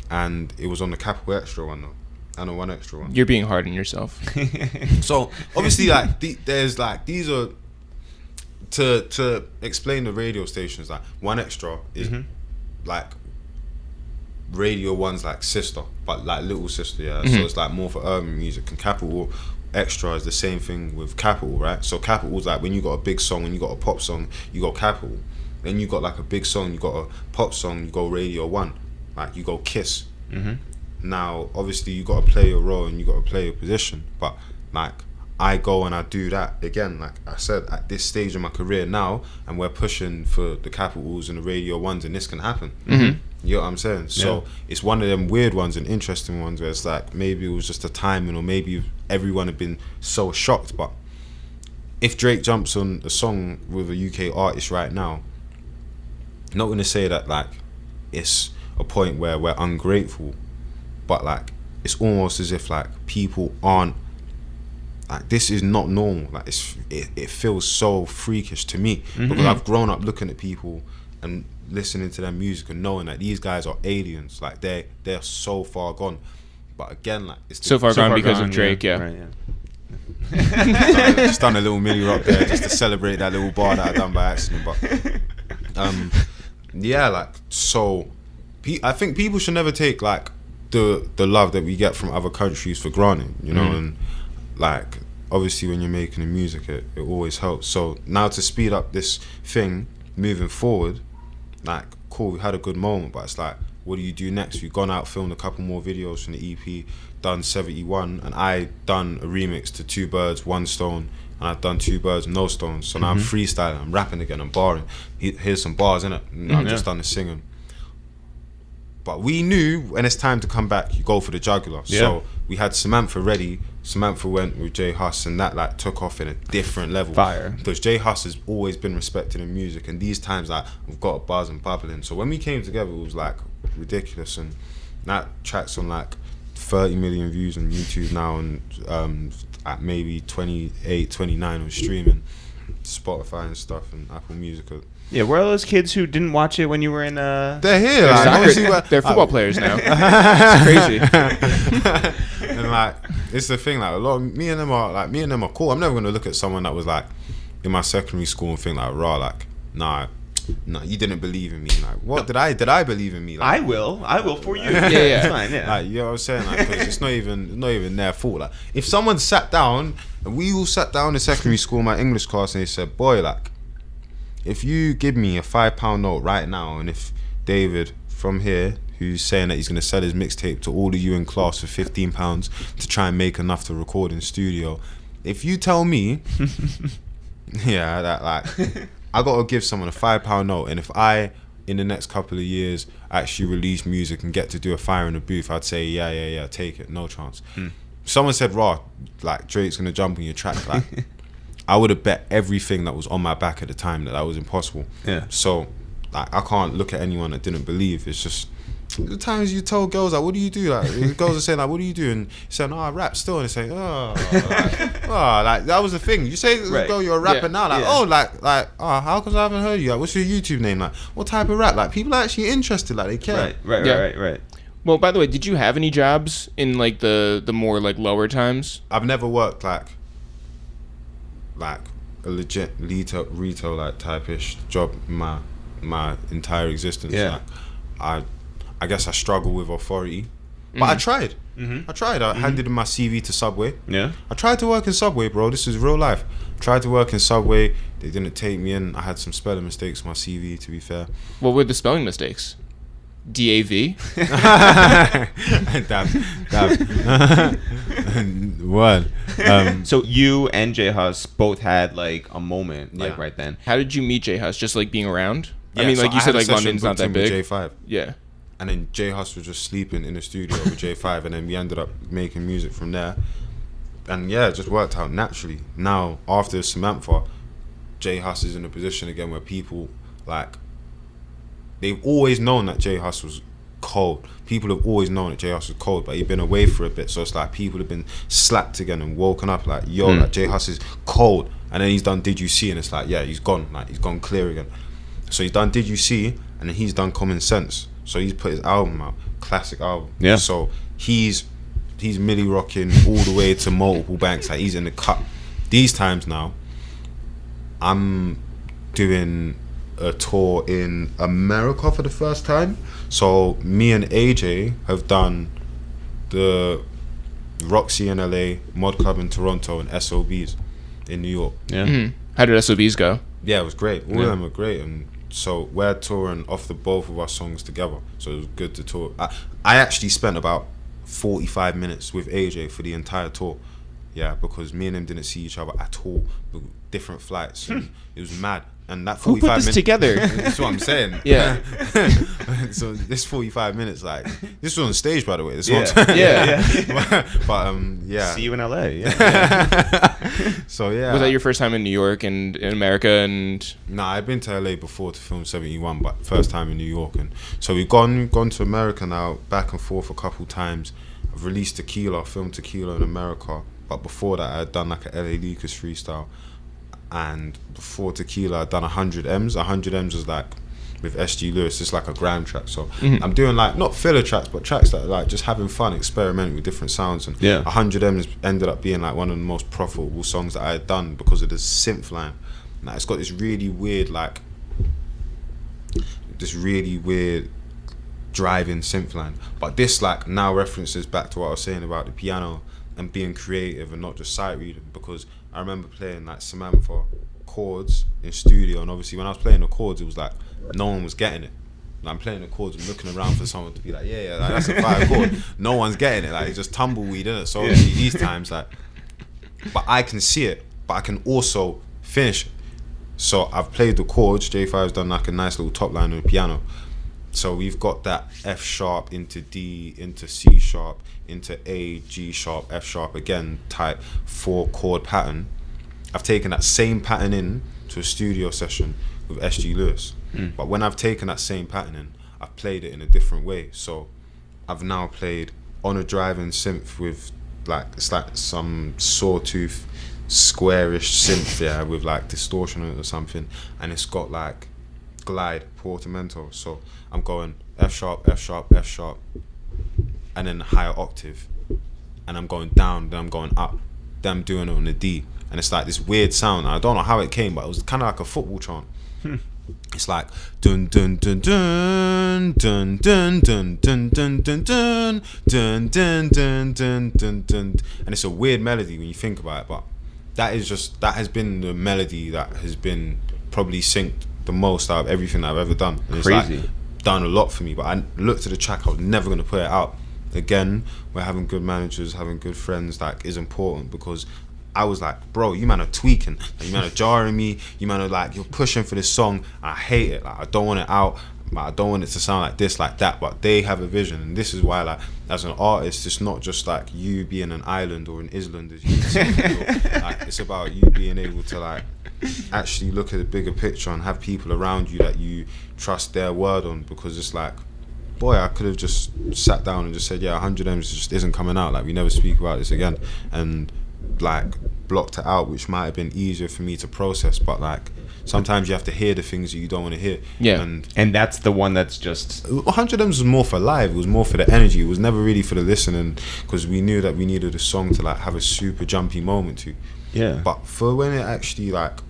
And it was on the Capital Extra one though, and a One Extra one. You're being hard on yourself. So obviously, like there's like these are to explain the radio stations. Like One Extra is like Radio 1's like sister, but like little sister, So it's like more for urban music. And Capital Extra is the same thing with Capital, right? So Capital's like when you got a big song and you got a pop song, you got Capital. Then you got like a big song, you got a pop song, you go Radio 1. Like you go Kiss. Now obviously you got to play your role and you got to play your position, but like I go and I do that again, like I said, at this stage of my career now, and we're pushing for the Capitals and the Radio 1s, and this can happen. You know what I'm saying? So it's one of them weird ones and interesting ones where it's like maybe it was just a timing, or maybe everyone had been so shocked. But if Drake jumps on a song with a UK artist right now, I'm not going to say that like it's a point where we're ungrateful, but like it's almost as if like people aren't, like this is not normal. Like it feels so freakish to me, because I've grown up looking at people and listening to their music and knowing that these guys are aliens. Like they're so far gone. But again, like it's so far gone because of Drake. Right, just done a little mini rock there just to celebrate that little bar that I done by accident. But like so I think people should never take like the love that we get from other countries for granted, you know. And like obviously when you're making the music, it always helps. So now to speed up this thing moving forward, like cool, we had a good moment, but it's like, what do you do next? We've gone out, filmed a couple more videos from the EP, done 71, and I done a remix to Two Birds, One Stone, and I've done Two Birds, No Stones. So now I'm freestyling, I'm rapping again, I'm barring. Here's some bars, innit? I've just done the singing. But we knew when it's time to come back, you go for the jugular. So we had Samantha ready. Samantha went with J Hus, and that like took off in a different level. Fire. Because J Hus has always been respected in music, and these times like we've got bars and bubbling. So when we came together, it was like ridiculous, and that track's on like 30 million views on YouTube now, and at maybe 28, 29 on streaming, Spotify and stuff, and Apple Music. Yeah, where are those kids who didn't watch it when you were in? They're here. Like, Soccer, obviously, they're football players now. It's crazy. And like, it's the thing. Like, me and them are cool. I'm never gonna look at someone that was like in my secondary school and think like, raw, like, nah, you didn't believe in me. Like, what did I believe in me? Like, I will for you. Yeah. It's fine. Yeah. like, you know what I'm saying? Like, 'cause it's not even their fault. Like, if someone sat down and we all sat down in secondary school, in my English class, and they said, boy, like, if you give me a £5 note right now, and if David from here, who's saying that he's going to sell his mixtape to all of you in class for £15 to try and make enough to record in studio, if you tell me, yeah, that like, I got to give someone a £5 note, and if I, in the next couple of years, actually release music and get to do a fire in the booth, I'd say, yeah, take it, no chance. Someone said, raw, like, Drake's going to jump on your track, like, I would have bet everything that was on my back at the time that was impossible. Yeah. So, like, I can't look at anyone that didn't believe. It's just the times you tell girls like, what do you do? Like, the girls are saying like, what do you do? And you're saying, I rap still. And they say, like that was the thing. You say, girl, you're a rapper now. Like, how come I haven't heard you? Like, what's your YouTube name? Like, what type of rap? Like, people are actually interested. Like, they care. Right. Well, by the way, did you have any jobs in like the more like lower times? I've never worked like a legit retail like type-ish job in my entire existence. Yeah. Like, I guess I struggle with authority, but I tried. I handed in my CV to Subway. Yeah. I tried to work in Subway, bro. This is real life. Tried to work in Subway. They didn't take me in. I had some spelling mistakes on my CV, to be fair. What were the spelling mistakes? DAV? Word. So you and J Hus both had like a moment, like Yeah. right then. How did you meet J Hus? Just like being around? Yeah, I mean, so like you said, had a like session London's not booked that in with big. J5. Yeah. And then J Hus was just sleeping in the studio with J5, and then we ended up making music from there. And yeah, it just worked out naturally. Now, after Samantha, J Hus is in a position again where people, like, they've always known that J Hus was cold. People have always known that J Hus was cold, but he'd been away for a bit, so it's like people have been slapped again and woken up like, yo, like J Hus is cold. And then he's done Did You See, and it's like, yeah, he's gone clear again. So he's done Did You See, and then he's done Common Sense. So he's put his album out, classic album. Yeah. So he's milli rocking all the way to multiple banks. Like, he's in the cut. These times now, I'm doing a tour in America for the first time. So me and AJ have done the Roxy in LA, Mod Club in Toronto, and SOBs in New York. Yeah. Mm-hmm. How did SOBs go? Yeah, it was great. All of them were great, and so we're touring off the both of our songs together. So it was good to tour. I actually spent about 45 minutes with AJ for the entire tour. Yeah, because me and him didn't see each other at all. Different flights. And it was mad. And that 45 Who put this minutes together? That's what I'm saying. Yeah. So this 45 minutes, like, this was on stage, by the way. This Yeah. one. Yeah. but yeah. See you in LA. Yeah. So yeah. Was that your first time in New York and in America? And Nah, I've been to LA before to film 71, but first time in New York. And so we've gone to America now, back and forth a couple times. I've released Tequila, filmed Tequila in America, but before that I had done like a LA Lucas freestyle. And before Tequila, I'd done 100 M's. 100 M's was like with SG Lewis, it's like a grime track. So I'm doing like not filler tracks, but tracks that are like just having fun, experimenting with different sounds. And 100 M's ended up being like one of the most profitable songs that I had done because of the synth line. Like, it's got this really weird driving synth line. But this like now references back to what I was saying about the piano and being creative and not just sight reading, because I remember playing like Samantha chords in studio, and obviously when I was playing the chords, it was like no one was getting it. And I'm playing the chords and looking around for someone to be like, yeah, like, that's a fire chord. No one's getting it. Like, it's just tumbleweed, isn't it? So obviously these times, like, but I can see it, but I can also finish it. So I've played the chords. J5's done like a nice little top line on the piano. So we've got that F sharp into D into C sharp into A, G sharp, F sharp again type 4 chord pattern. I've taken that same pattern in to a studio session with SG Lewis. But when I've taken that same pattern in, I've played it in a different way. So I've now played on a driving synth with like, it's like some sawtooth squarish synth, yeah, with like distortion on it or something, and it's got like glide portamento. So I'm going F sharp, F sharp, F sharp, and then higher octave, and I'm going down, then I'm going up, then I'm doing it on the D, and it's like this weird sound. I don't know how it came, but it was kind of like a football chant. It's like dun dun dun dun dun dun dun dun dun dun dun dun dun dun dun dun dun, and it's a weird melody when you think about it, but that has been the melody that has been probably synced the most out of everything I've ever done. And Crazy. It's like done a lot for me, but I looked at the track, I was never going to put it out. Again, where having good managers, having good friends, like, is important, because I was like, bro, you man are tweaking, like, you man are jarring me, you man are like, you're pushing for this song, and I hate it, like, I don't want it out, I don't want it to sound like this, like that, but they have a vision, and this is why, like, as an artist, it's not just like you being an island or an island, as you say, like, it's about you being able to like actually look at the bigger picture and have people around you that you trust their word on, because it's like, boy, I could have just sat down and just said, yeah, 100 M's just isn't coming out, like, we never speak about this again, and like blocked it out, which might have been easier for me to process, but like sometimes you have to hear the things that you don't want to hear. Yeah. And that's the one that's just 100 M's was more for live, it was more for the energy, it was never really for the listening, because we knew that we needed a song to like have a super jumpy moment to. yeah. But for when it actually like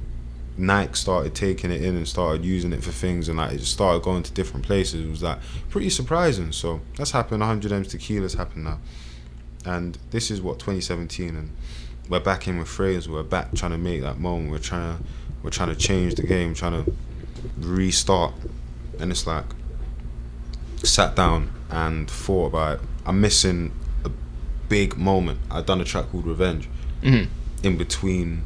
Nike started taking it in and started using it for things, and like it just started going to different places, it was like pretty surprising. So that's happened. 100 M's Tequila's happened now, and this is what 2017, and we're back in with Fraser. We're back trying to make that moment. We're trying to change the game, trying to restart. And it's like, sat down and thought about it. I'm missing a big moment. I'd done a track called Revenge in between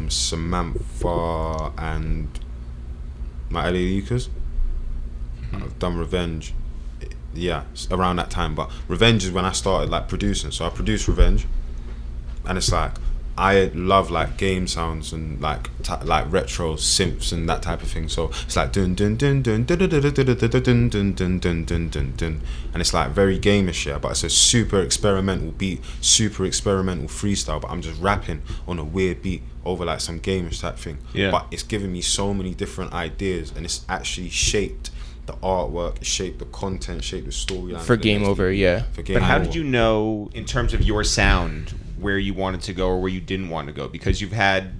Samantha and my LA Lucas. I've done Revenge, yeah, around that time. But Revenge is when I started like producing. So I produced Revenge. And it's like, I love like game sounds and like like retro synths and that type of thing. So it's like dun dun dun dun dun dun dun dun dun dun dun dun dun dun, and it's like very gameish, yeah. But it's a super experimental beat, super experimental freestyle. But I'm just rapping on a weird beat over like some gameish type thing. Yeah. But it's given me so many different ideas, and it's actually shaped the artwork, shaped the content, shaped the storyline For Game Over, yeah. For Game But how Over. did you know, in terms of your sound, where you wanted to go or where you didn't want to go? Because you've had,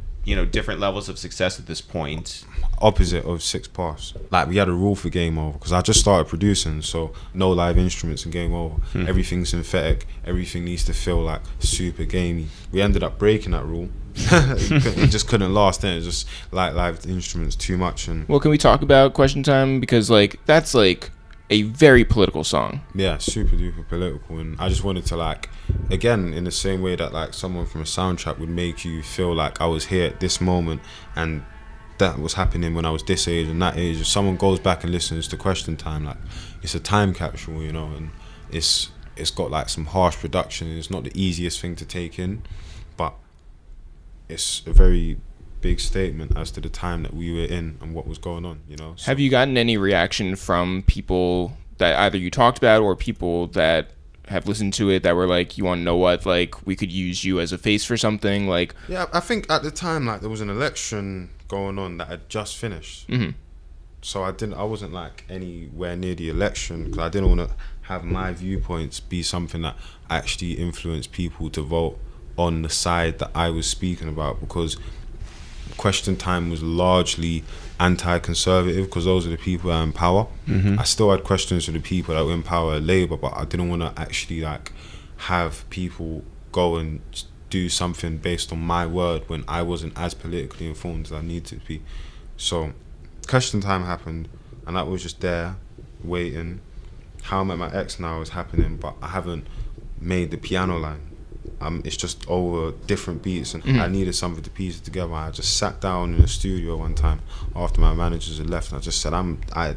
different levels of success at this point. Opposite of 6 Pass. Like, we had a rule for Game Over, because I just started producing, so no live instruments in Game Over. Everything's synthetic, everything needs to feel like super gamey. We ended up breaking that rule. It just couldn't last then. It just like live instruments too much. And Well, can we talk about Question Time? Because like that's like a very political song. yeah, super duper political, and I just wanted to like, again, in the same way that like someone from a soundtrack would make you feel like I was here at this moment and that was happening when I was this age and that age. If someone goes back and listens to Question Time, like, it's a time capsule, and it's got like some harsh production, and it's not the easiest thing to take in, but it's a very big statement as to the time that we were in and what was going on, So, Have you gotten any reaction from people that either you talked about or people that have listened to it that were like, you want to know what, like, we could use you as a face for something, like? yeah, I think at the time, like, there was an election going on that had just finished. So I wasn't like anywhere near the election, because I didn't want to have my viewpoints be something that actually influenced people to vote on the side that I was speaking about, because Question Time was largely anti-conservative, because those are the people that are in power. I still had questions for the people that were in power at Labour, but I didn't want to actually like have people go and do something based on my word when I wasn't as politically informed as I needed to be. So Question Time happened, and that was just there waiting. How I Met My Ex Now is happening, but I haven't made the piano line. it's just over different beats, and I needed something to piece it together. I just sat down in the studio one time after my managers had left, and I just said,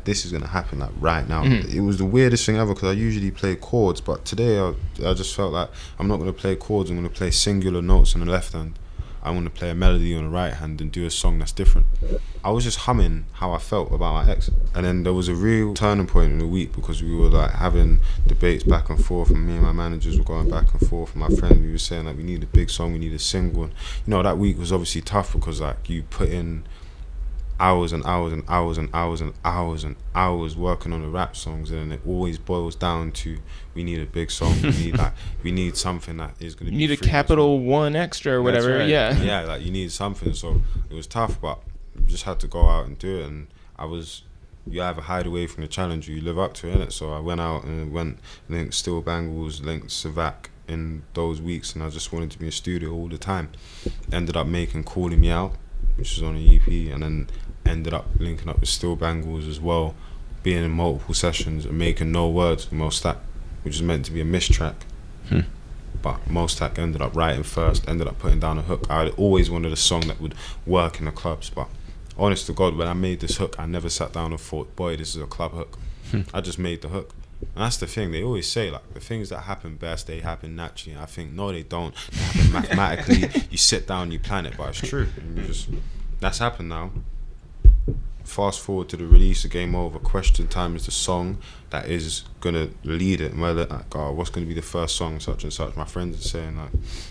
this is gonna happen like right now. It was the weirdest thing ever, because I usually play chords, but today I just felt like I'm not gonna play chords. I'm gonna play singular notes on the left hand. I'm gonna play a melody on the right hand and do a song that's different. I was just humming how I felt about my ex, and then there was a real turning point in the week, because we were like having debates back and forth, and me and my managers were going back and forth, and my friend, we were saying like we need a big song, we need a single. And that week was obviously tough, because like you put in hours and hours and hours and hours and hours and hours working on the rap songs, and it always boils down to we need a big song. We need something that is going to be. You need a capital one extra or whatever. Right. Yeah, like you need something. So it was tough, but you just had to go out and do it. And you either hide away from the challenge or you live up to it, innit? So I went out and linked Steel Bangles, linked Savac in those weeks, and I just wanted to be in studio all the time. Ended up making Calling Me Out, which was on an EP, and then ended up linking up with Steel Bangles as well, being in multiple sessions and making No Words with Mo Stack, which was meant to be a miss track. But Mo Stack ended up writing first, ended up putting down a hook. I always wanted a song that would work in the clubs, but honest to God, when I made this hook, I never sat down and thought, boy, this is a club hook. I just made the hook. And that's the thing, they always say like the things that happen best, they happen naturally. I think no, they don't. They happen mathematically. You sit down, you plan it, but it's true. And that's happened now. Fast forward to the release of Game Over. Question Time is the song that is gonna lead it. And whether like, what's gonna be the first song, such and such. My friends are saying like,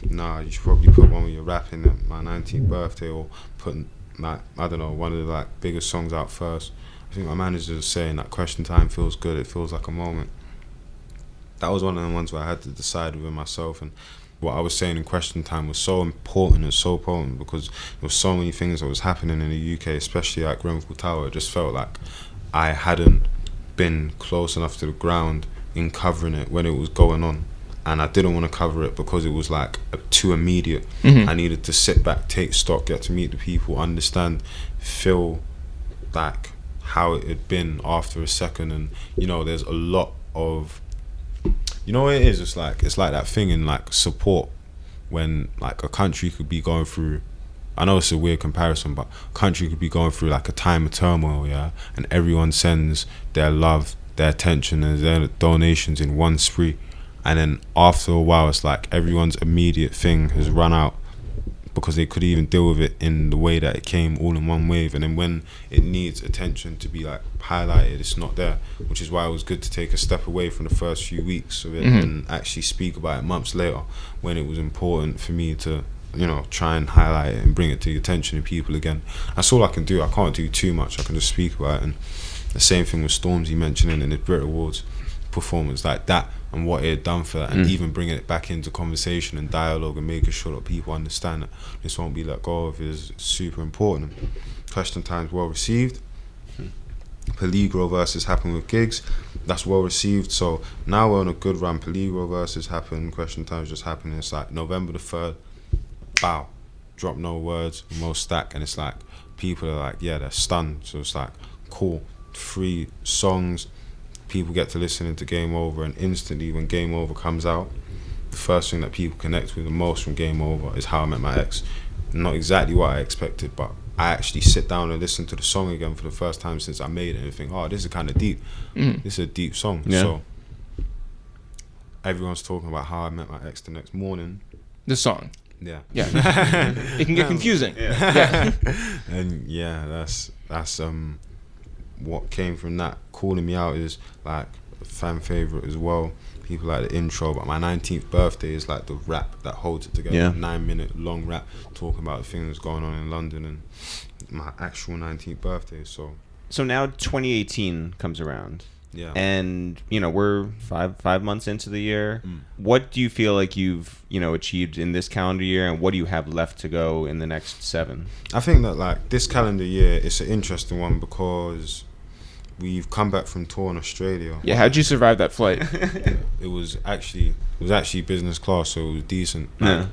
nah, you should probably put one where you're rapping at my 19th birthday, or putting like, I don't know, one of the like biggest songs out first. I think my manager was saying that Question Time feels good. It feels like a moment. That was one of the ones where I had to decide within myself, and what I was saying in Question Time was so important and so potent, because there were so many things that was happening in the UK, especially at Grenfell Tower. It just felt like I hadn't been close enough to the ground in covering it when it was going on, and I didn't want to cover it because it was like too immediate. I needed to sit back, take stock, get to meet the people, understand, feel like how it had been after a second. And there's a lot of, what it is, it's like that thing in like support, when like a country could be going through, I know it's a weird comparison, but a country could be going through like a time of turmoil, and everyone sends their love, their attention and their donations in one spree, and then after a while it's like everyone's immediate thing has run out, because they could even deal with it in the way that it came, all in one wave. And then when it needs attention to be like highlighted, it's not there, which is why it was good to take a step away from the first few weeks of it and actually speak about it months later, when it was important for me to try and highlight it and bring it to the attention of people again. That's all I can do. I can't do too much. I can just speak about it. And the same thing with Stormzy mentioning in the Brit Awards performance, like that, and what it had done for that, and even bringing it back into conversation and dialogue, and making sure that people understand that this won't be let go of, is super important. Question Time's well received. Peligro versus happened with Gigs, that's well received. So now we're on a good run. Peligro versus happened, Question Time's just happening. It's like November the 3rd, bow, drop No Words, Mo Stack, and it's like people are like, yeah, they're stunned. So it's like, cool, 3 songs, people get to listen into Game Over, and instantly when Game Over comes out, the first thing that people connect with the most from Game Over is How I Met My Ex. Not exactly what I expected, but I actually sit down and listen to the song again for the first time since I made it, and think, oh, this is kind of deep. This is a deep song. Yeah. So everyone's talking about How I Met My Ex the next morning. The song. Yeah. It can get confusing. And that's what came from that. Calling Me Out is like a fan favorite as well. People like the intro, but my 19th birthday is like the rap that holds it together. 9-minute long rap talking about the thing that's going on in London, and my actual 19th birthday. So now 2018 comes around. Yeah. And we're five months into the year. What do you feel like you've achieved in this calendar year, and what do you have left to go in the next 7? I think that like this calendar year, it's an interesting one, because we've come back from tour in Australia. Yeah, how'd you survive that flight? It was actually business class, so it was decent. Yeah.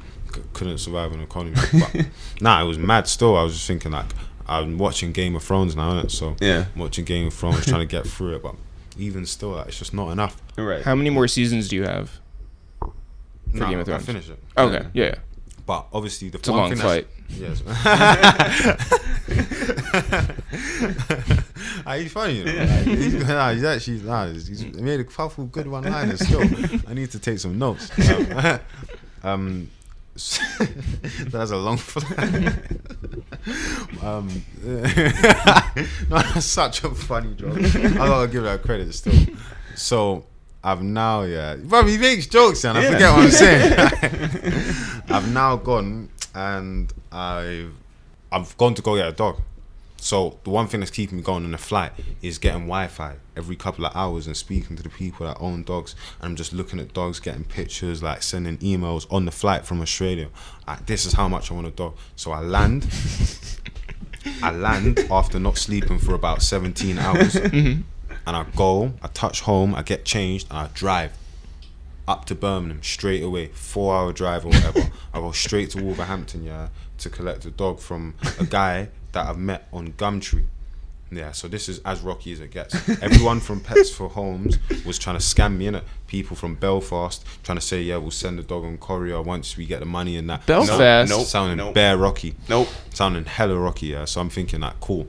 Couldn't survive in economy. But it was mad still. I was just thinking like, I'm watching Game of Thrones now, innit? So Yeah. I'm watching Game of Thrones, trying to get through it, but even still, like, it's just not enough. Right. How many more seasons do you have? for Game of I Thrones? finished it. Okay, yeah. But obviously, It's a long flight. Yes. He's funny, you know. He's actually he's made a couple good one-liners still. I need to take some notes. That's a long flight. No, that's such a funny joke. I gotta give that credit still. So I've now, bro, he makes jokes and I forget what I'm saying. I've now gone and I've gone to go get a dog. So the one thing that's keeping me going on the flight is getting Wi-Fi every couple of hours and speaking to the people that own dogs. And I'm just looking at dogs, getting pictures, like sending emails on the flight from Australia. Like, this is how much I want a dog. So I land after not sleeping for about 17 hours. And I touch home, I get changed, and I drive up to Birmingham straight away, 4-hour drive or whatever. I go straight to Wolverhampton, to collect a dog from a guy that I've met on Gumtree. Yeah, so this is as rocky as it gets. Everyone from Pets for Homes was trying to scam me, innit? People from Belfast trying to say, we'll send the dog on courier once we get the money and that. Belfast? Nope. Sounding bare rocky. Nope. Sounding hella rocky, So I'm thinking, like, cool.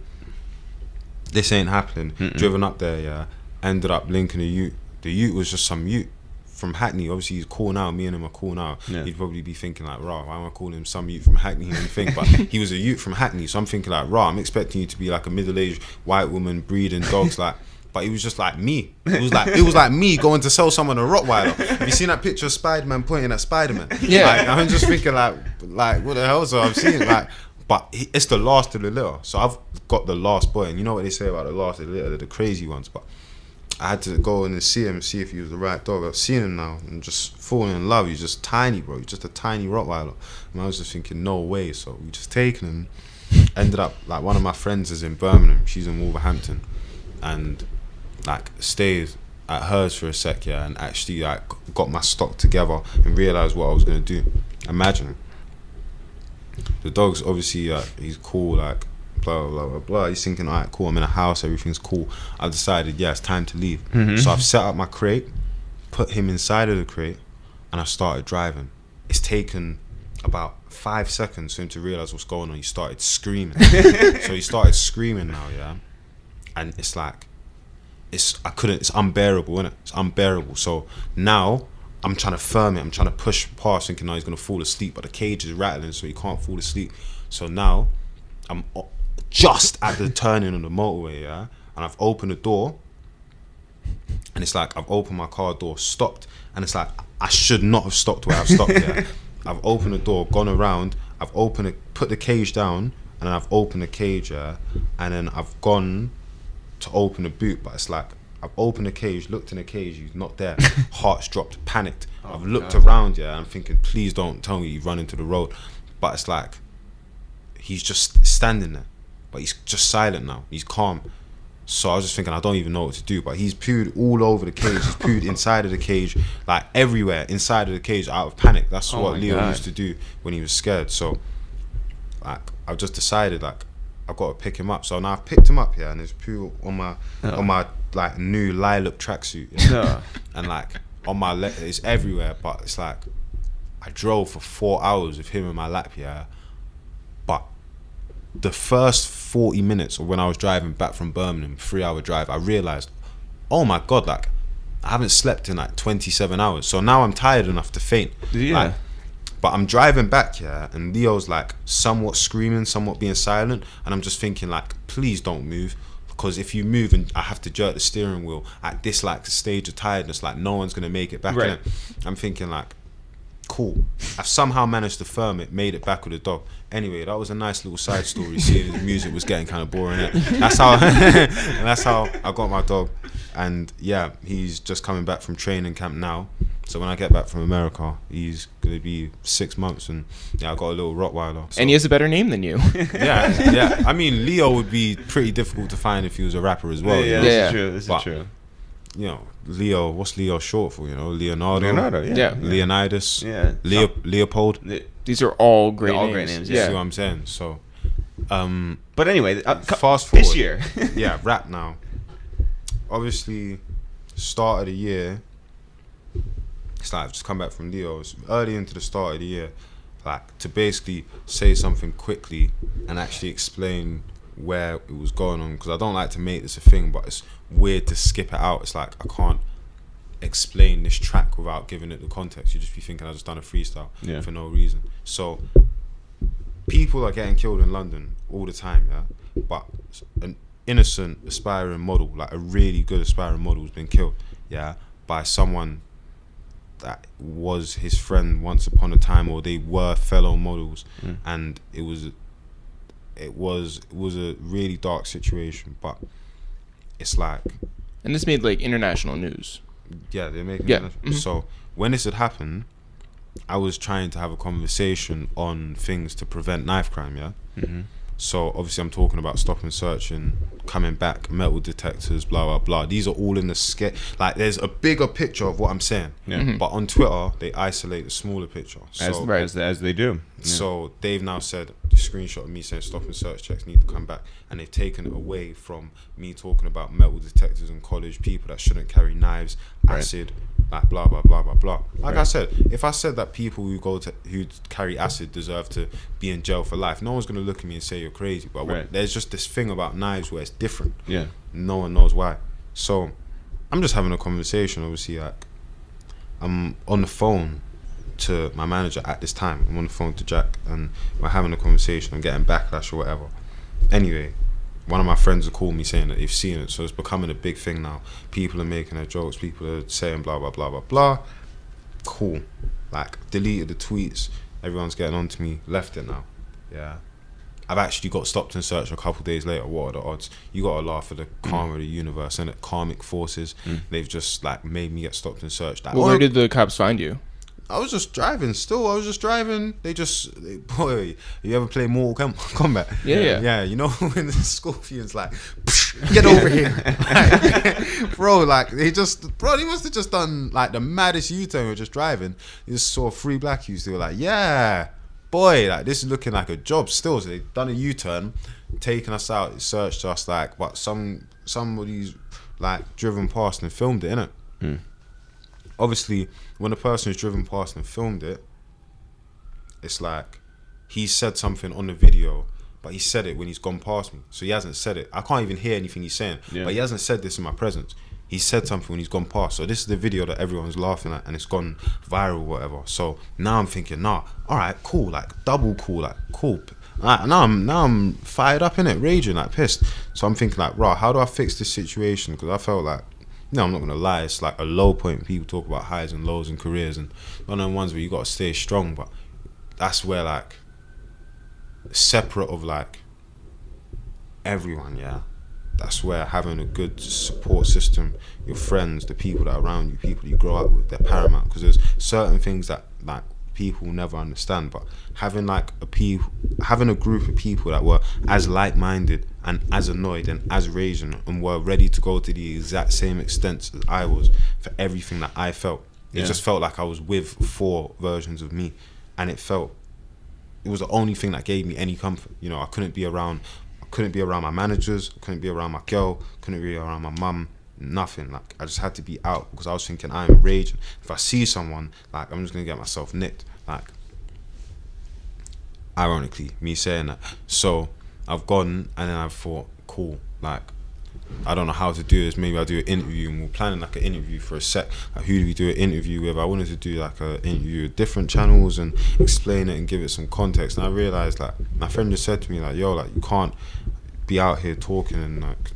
This ain't happening. Driven up there, ended up linking a ute. The ute was just some ute from Hackney. Obviously he's cool now, me and him are cool now. He'd probably be thinking like, why am I calling him some ute from Hackney and think? But he was a ute from Hackney, so I'm thinking like, I'm expecting you to be like a middle-aged white woman breeding dogs, like. But he was just like me. It was like me going to sell someone a Rottweiler. Have you seen that picture of Spider-Man pointing at Spider-Man? Yeah. Like, I'm just thinking like what the hell? So I've seen like, but it's the last of the litter. So I've got the last boy, and you know what they say about the last of the litter, they're the crazy ones. But I had to go in and see him and see if he was the right dog. I've seen him now and just falling in love. He's just tiny, bro. He's just a tiny Rottweiler. And I was just thinking, no way. So we just taken him. Ended up, like, one of my friends is in Birmingham. She's in Wolverhampton. And, like, stayed at hers for a sec, and actually, like, got my stock together and realised what I was going to do. Imagine. The dog's obviously, he's cool, like, blah blah blah blah. He's thinking, alright, cool, I'm in a house, everything's cool. I've decided, it's time to leave. So I've set up my crate, put him inside of the crate, and I started driving. It's taken about 5 seconds for him to realise what's going on. He started screaming. So he started screaming now, and it's like, it's unbearable, innit? It's unbearable. So now I'm trying to firm it, I'm trying to push past, thinking he's gonna fall asleep, but the cage is rattling, so he can't fall asleep. So now I'm just at the turning on the motorway, and I've opened the door, and it's like I've opened my car door, stopped, and it's like I should not have stopped where I've stopped. I've opened the door, gone around, I've opened it, put the cage down, and then I've opened the cage, and then I've gone to open the boot, but it's like I've opened the cage, looked in the cage, he's not there. Heart's dropped, panicked. I've looked around, I'm thinking, please don't tell me you've run into the road. But it's like he's just standing there, but he's just silent now. He's calm. So I was just thinking, I don't even know what to do. But he's pooed all over the cage. He's pooed inside of the cage, like everywhere inside of the cage, out of panic. That's what Leo used to do when he was scared. So, like, I've just decided, like, I've got to pick him up. So now I've picked him up, and there's poo on my like new lilac tracksuit, and like on my it's everywhere. But it's like I drove for 4 hours with him in my lap, but the first 40 minutes of when I was driving back from Birmingham, 3-hour drive, I realised, oh my God, like I haven't slept in like 27 hours. So now I'm tired enough to faint. Like, but I'm driving back, and Leo's like somewhat screaming, somewhat being silent, and I'm just thinking like, please don't move, because if you move and I have to jerk the steering wheel at this like stage of tiredness, like no one's gonna make it back. Right. I'm thinking like, cool, I've somehow managed to firm it, made it back with the dog. Anyway, that was a nice little side story, seeing his music was getting kind of boring. That's how I got my dog. And he's just coming back from training camp now. So when I get back from America, he's going to be 6 months, and I got a little Rottweiler. So. And he has a better name than you. yeah. I mean, Leo would be pretty difficult to find if he was a rapper as well. This is true. You know, Leo, what's Leo short for? You know, Leonardo, Leonidas, Leopold. These are all great names. Great names. You see what I'm saying? So, but anyway, fast forward. This year, rap now. Obviously, start of the year, it's like I've just come back from Leo. It's early into the start of the year, like to basically say something quickly and actually explain where it was going on, because I don't like to make this a thing, but it's weird to skip it out. It's like I can't explain this track without giving it the context. You just be thinking I just done a freestyle for no reason. So people are getting killed in London all the time, yeah, but an innocent aspiring model, like a really good aspiring model, has been killed, yeah, by someone that was his friend once upon a time, or they were fellow models, and it was a really dark situation. But it's like, and this made like international news. Yeah, they're making it. So when this had happened, I was trying to have a conversation on things to prevent knife crime, yeah. So obviously I'm talking about stop and searching, coming back, metal detectors, blah blah blah. These are all in the sketch. Like there's a bigger picture of what I'm saying, but on Twitter they isolate the smaller picture. So, as they do. So they've now said, the screenshot of me saying stop and search checks need to come back, and they've taken it away from me talking about metal detectors in college, people that shouldn't carry knives, acid, like blah blah blah blah blah. Like I said, if I said that people who carry acid deserve to be in jail for life, no one's gonna look at me and say you're crazy. But there's just this thing about knives where it's different. Yeah. No one knows why. So I'm just having a conversation. Obviously, like I'm on the phone to my manager at this time. I'm on the phone to Jack, and we're having a conversation. I'm getting backlash or whatever. Anyway, one of my friends will call me saying that they've seen it, so it's becoming a big thing now. People are making their jokes, people are saying blah blah blah blah blah. Cool. Like, deleted the tweets, everyone's getting on to me, left it now. Yeah. I've actually got stopped and searched a couple days later. What are the odds? You gotta laugh at the karma of the universe, and karmic forces. They've just like made me get stopped and searched. Well, where did the cops find you? I was just driving. Boy, you ever play Mortal Kombat? Yeah. You know when the scorpion's like, get over here, bro. Like he must have just done like the maddest U-turn. We were just driving. He just saw 3 black youths. They were like, yeah, boy, like this is looking like a job still. So they done a U-turn, taken us out, searched us, like, but somebody's like driven past and filmed it, innit? Obviously, when a person is driven past and filmed it, it's like he said something on the video, but he said it when he's gone past me. So he hasn't said it. I can't even hear anything he's saying, but he hasn't said this in my presence. He said something when he's gone past. So this is the video that everyone's laughing at, and it's gone viral, whatever. So now I'm thinking, all right, cool, like double cool, like cool. Like, now I'm fired up, innit, raging, like pissed. So I'm thinking like, how do I fix this situation? Because I felt like, no, I'm not gonna lie, it's like a low point. People talk about highs and lows in careers, and one of the ones where you gotta stay strong, but that's where like separate of like everyone, yeah, that's where having a good support system, your friends, the people that are around you, people you grow up with, they're paramount. Because there's certain things that like people will never understand, but having like having a group of people that were as like-minded and as annoyed and as raging and were ready to go to the exact same extent as I was for everything that I felt. It just felt like I was with 4 versions of me, and it was the only thing that gave me any comfort. You know, I couldn't be around my managers, I couldn't be around my girl, couldn't be around my mum, nothing. Like I just had to be out, because I was thinking I'm raging. If I see someone, like I'm just gonna get myself nicked. Like, ironically, me saying that. So I've gone, and then I've thought, cool, like I don't know how to do this. Maybe I'll do an interview, and we're planning like an interview for a sec. Like, who do we do an interview with? I wanted to do like an interview with different channels and explain it and give it some context. And I realized, like, my friend just said to me, like, yo, like you can't be out here talking and like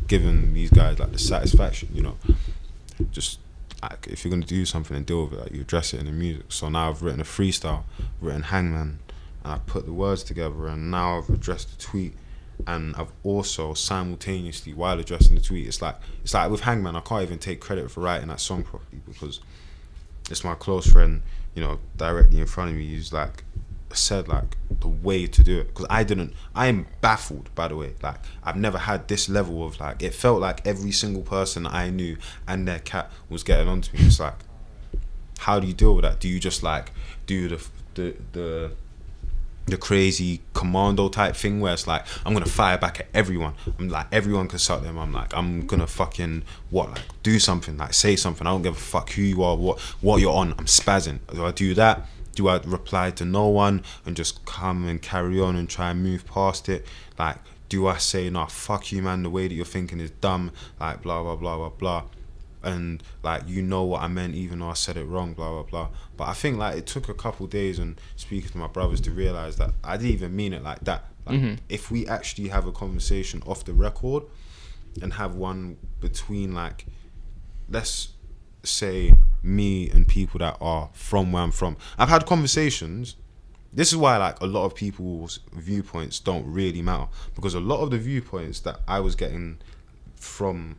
giving these guys like the satisfaction, you know. Just like, if you're gonna do something and deal with it, like you address it in the music. So now I've written a freestyle, written Hangman, and I put the words together, and now I've addressed the tweet. And I've also simultaneously, while addressing the tweet, it's like with Hangman, I can't even take credit for writing that song properly, because it's my close friend, you know, directly in front of me, who's like said like the way to do it. Because I'm baffled, by the way. Like, I've never had this level of like, it felt like every single person I knew and their cat was getting onto me. It's like, how do you deal with that? Do you just like do the the crazy commando type thing where it's like I'm gonna fire back at everyone. I'm like, everyone can suck them. I'm like, I'm gonna fucking do something, like say something. I don't give a fuck who you are, what you're on. I'm spazzing. Do I do that? Do I reply to no one and just come and carry on and try and move past it? Like, do I say, nah, fuck you, man, the way that you're thinking is dumb, like blah blah blah blah blah, and like, you know what I meant even though I said it wrong, blah blah blah. But I think like it took a couple days and speaking to my brothers to realize that I didn't even mean it like that. Like, if we actually have a conversation off the record and have one between, like, let's say me and people that are from where I'm from. I've had conversations. This is why like a lot of people's viewpoints don't really matter, because a lot of the viewpoints that I was getting from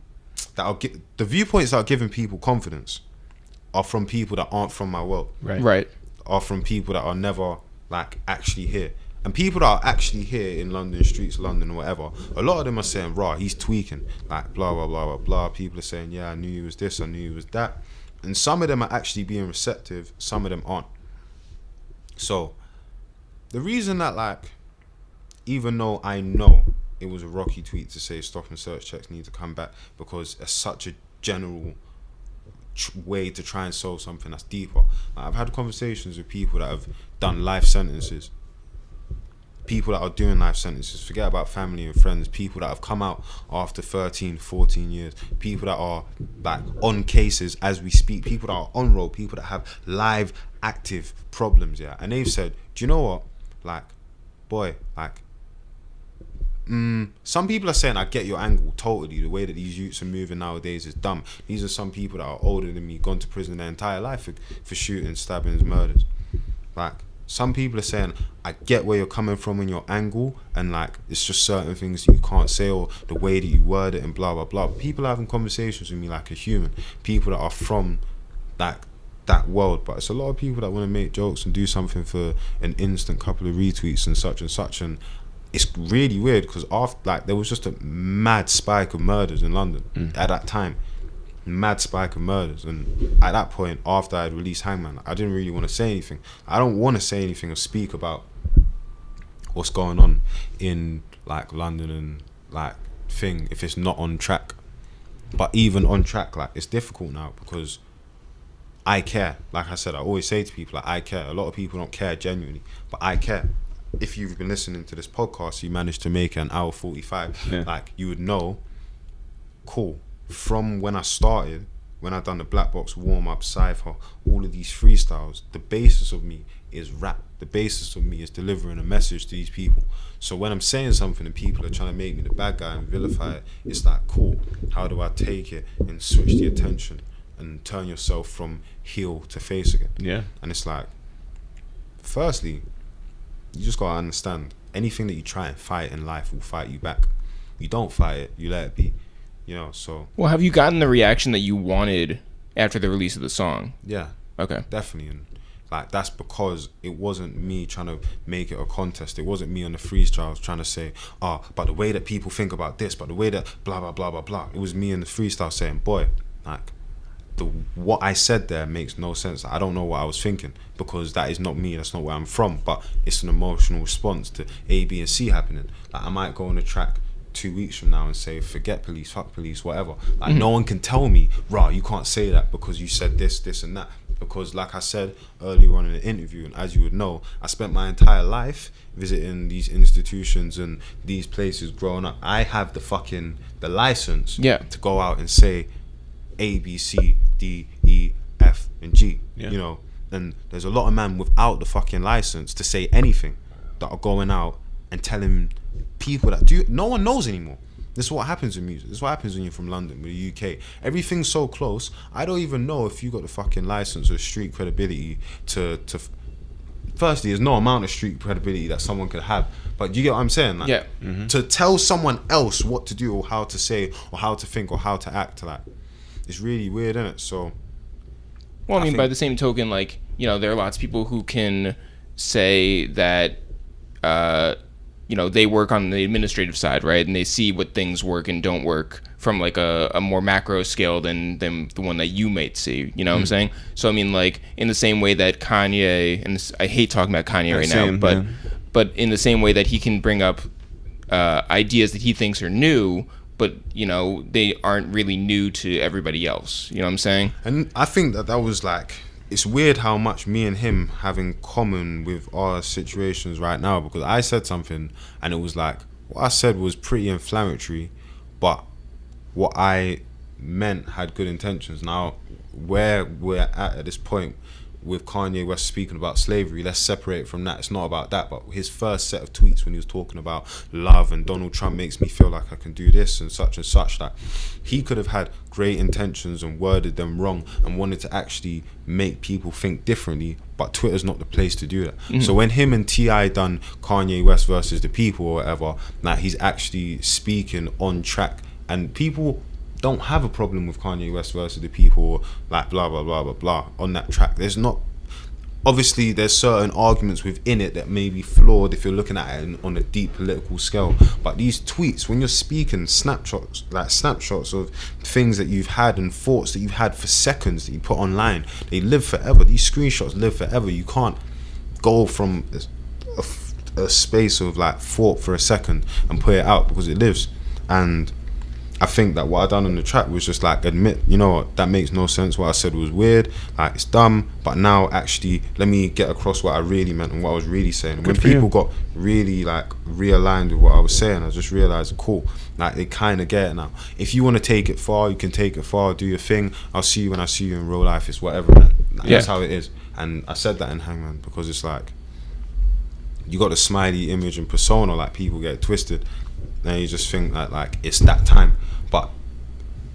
the viewpoints that are giving people confidence are from people that aren't from my world. Right. Are from people that are never like actually here. And people that are actually here in London, streets of London or whatever, a lot of them are saying, rah, he's tweaking, like blah blah blah blah blah. People are saying, yeah, I knew he was this, I knew he was that. And some of them are actually being receptive, some of them aren't. So the reason that, like, even though I know it was a rocky tweet to say stop and search checks need to come back, because it's such a general way to try and solve something that's deeper. Like, I've had conversations with people that have done life sentences, people that are doing life sentences, forget about family and friends, people that have come out after 13, 14 years, people that are like on cases as we speak, people that are on roll, people that have live active problems, yeah. And they've said, do you know what, like, boy, like, some people are saying I get your angle totally. The way that these youths are moving nowadays is dumb. These are some people that are older than me, gone to prison their entire life for shooting, stabbings, murders. Like, some people are saying I get where you're coming from in your angle, and like, it's just certain things you can't say, or the way that you word it and blah blah blah. People are having conversations with me like a human, people that are from like that world. But it's a lot of people that want to make jokes and do something for an instant couple of retweets and such, and it's really weird because after, like, there was just a mad spike of murders in London at that time. Mad spike of murders, and at that point, after I had released Hangman, I didn't really want to say anything. I don't want to say anything or speak about what's going on in like London and like thing if it's not on track. But even on track, like, it's difficult now because I care. Like I said, I always say to people, like, I care. A lot of people don't care genuinely, but I care. If you've been listening to this podcast, you managed to make it an hour 45. Yeah. Like, you would know, cool. From when I started, when I done the Blackbox warm-up, cypher, all of these freestyles, the basis of me is rap. The basis of me is delivering a message to these people. So when I'm saying something and people are trying to make me the bad guy and vilify it, it's like, cool, how do I take it and switch the attention and turn yourself from heel to face again? Yeah. And it's like, firstly, you just gotta understand, anything that you try and fight in life will fight you back. You don't fight it, you let it be. You know, so. Well, have you gotten the reaction that you wanted after the release of the song? Yeah. Okay. Definitely. And like, that's because it wasn't me trying to make it a contest. It wasn't me on the freestyles trying to say, but the way that people think about this, but the way that blah, blah, blah, blah, blah. It was me in the freestyle saying, boy, like, what I said there makes no sense. I don't know what I was thinking, because that is not me, that's not where I'm from, but it's an emotional response to A, B, and C happening. Like, I might go on a track 2 weeks from now and say, forget police, fuck police, whatever. Like, no one can tell me, rah, you can't say that because you said this and that. Because like I said earlier on in the interview, and as you would know, I spent my entire life visiting these institutions and these places growing up. I have the license to go out and say A, B, C, D, E, F, and G. You know, and there's a lot of men without the fucking license to say anything that are going out and telling people that no one knows anymore. This is what happens with music. This is what happens when you're from London, with the UK. Everything's so close. I don't even know if you got the fucking license or street credibility to firstly, there's no amount of street credibility that someone could have. But you get what I'm saying? Like, to tell someone else what to do or how to say or how to think or how to act, like, it's really weird, isn't it? So, well, I mean, by the same token, like, you know, there are lots of people who can say that, you know, they work on the administrative side, right? And they see what things work and don't work from like a more macro scale than the one that you might see. You know what I'm saying? So, I mean, like, in the same way that Kanye, and this, I hate talking about Kanye right now, but but in the same way that he can bring up ideas that he thinks are new, but they aren't really new to everybody else. You know what I'm saying? And I think that was like, it's weird how much me and him have in common with our situations right now, because I said something and it was like, what I said was pretty inflammatory, but what I meant had good intentions. Now, where we're at this point with Kanye West speaking about slavery, let's separate from that. It's not about that, but his first set of tweets when he was talking about love and Donald Trump makes me feel like I can do this and such, that he could have had great intentions and worded them wrong and wanted to actually make people think differently, but Twitter's not the place to do that. So when him and T.I. done Kanye West versus the people or whatever, like, he's actually speaking on track, and people don't have a problem with Kanye West versus the people, or like blah blah blah blah blah on that track. There's not, obviously there's certain arguments within it that may be flawed if you're looking at it on a deep political scale, but these tweets, when you're speaking snapshots of things that you've had and thoughts that you've had for seconds that you put online, they live forever. These screenshots live forever. You can't go from a space of like thought for a second and put it out, because it lives. And I think that what I done on the track was just like admit, you know what, that makes no sense. What I said was weird, like it's dumb, but now actually let me get across what I really meant and what I was really saying. And when people got really like realigned with what I was saying, I just realized, cool, like they kind of get it now. If you want to take it far, you can take it far, do your thing. I'll see you when I see you in real life. It's whatever, man. That's how it is. And I said that in Hangman because it's like, you got the smiley image and persona, like people get twisted. Then you just think that like it's that time. But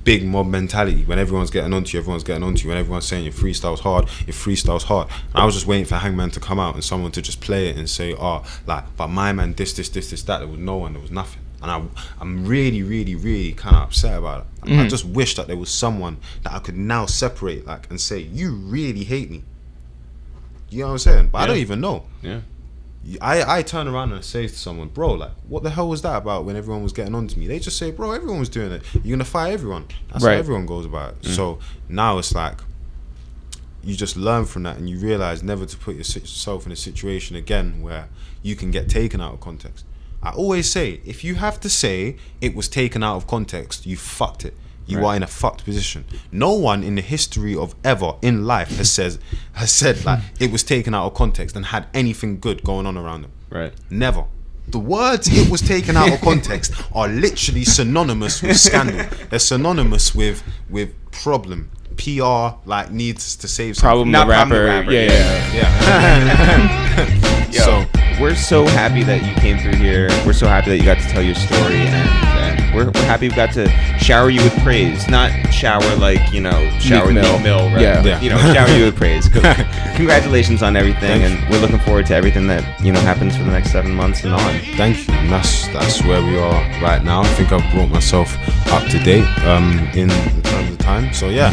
big mob mentality, when everyone's getting onto you, everyone's getting onto you. When everyone's saying your freestyle's hard, your freestyle's hard. And I was just waiting for Hangman to come out and someone to just play it and say, oh, like, but my man, this, that. There was no one, there was nothing. And I'm really, really, really kind of upset about it. I just wish that there was someone that I could now separate, like, and say, you really hate me. You know what I'm saying? But I don't even know. Yeah. I turn around and say to someone, bro, like, what the hell was that about when everyone was getting on to me? They just say, bro, everyone was doing it. You're going to fire everyone. That's how everyone goes about it. So now it's like, you just learn from that and you realize never to put yourself in a situation again where you can get taken out of context. I always say, if you have to say it was taken out of context, you fucked it. You are in a fucked position. No one in the history of ever in life has said like it was taken out of context and had anything good going on around them. Right. Never. The words "it was taken out of context" are literally synonymous with scandal. They're synonymous with problem. PR like needs to save something. Problem the rapper. Yeah. Yo, so we're so happy that you came through here. We're so happy that you got to tell your story, and we're happy we got to shower you with praise. Not shower like, shower with Meek Mill, right? Yeah. But, shower you with praise. Congratulations on everything, and we're looking forward to everything that happens for the next 7 months and on. Thank you. And that's where we are right now. I think I've brought myself up to date in terms of time. So yeah.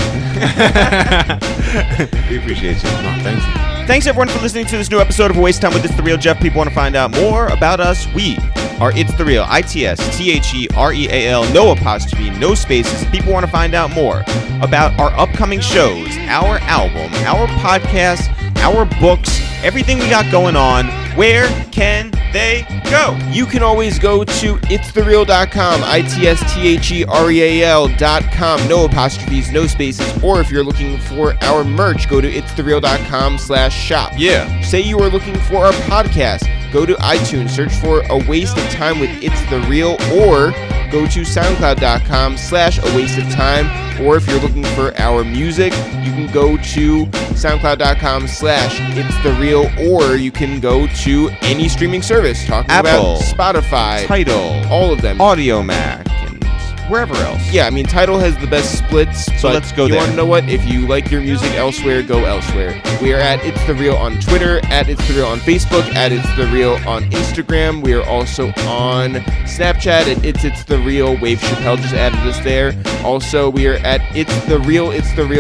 We appreciate you. No, thank you. Thanks everyone for listening to this new episode of A Waste of Time with It's The Real. Jeff, people want to find out more about us. We are It's The Real. ItsTheReal. No apostrophe, no spaces. People want to find out more about our upcoming shows, our album, our podcast, our books, everything we got going on. Where can they go? You can always go to ItsTheReal.com, ItsTheReal.com, no apostrophes, no spaces, or if you're looking for our merch, go to ItsTheReal.com/shop. Yeah. Say you are looking for our podcast, go to iTunes, search for A Waste of Time with It's The Real, or go to SoundCloud.com/A Waste of Time, or if you're looking for our music, you can go to SoundCloud.com/It's The Real, or you can go to any streaming service, talking Apple, about Spotify, Tidal, all of them, Audio Mac, and wherever else. Yeah, I mean, Tidal has the best splits, so but let's go you there. want to know what? If you like your music elsewhere, go elsewhere. We are at It's The Real on Twitter, at It's The Real on Facebook, at It's The Real on Instagram. We are also on Snapchat at It's The Real. Wave Chappelle just added us there. Also, we are at It's The Real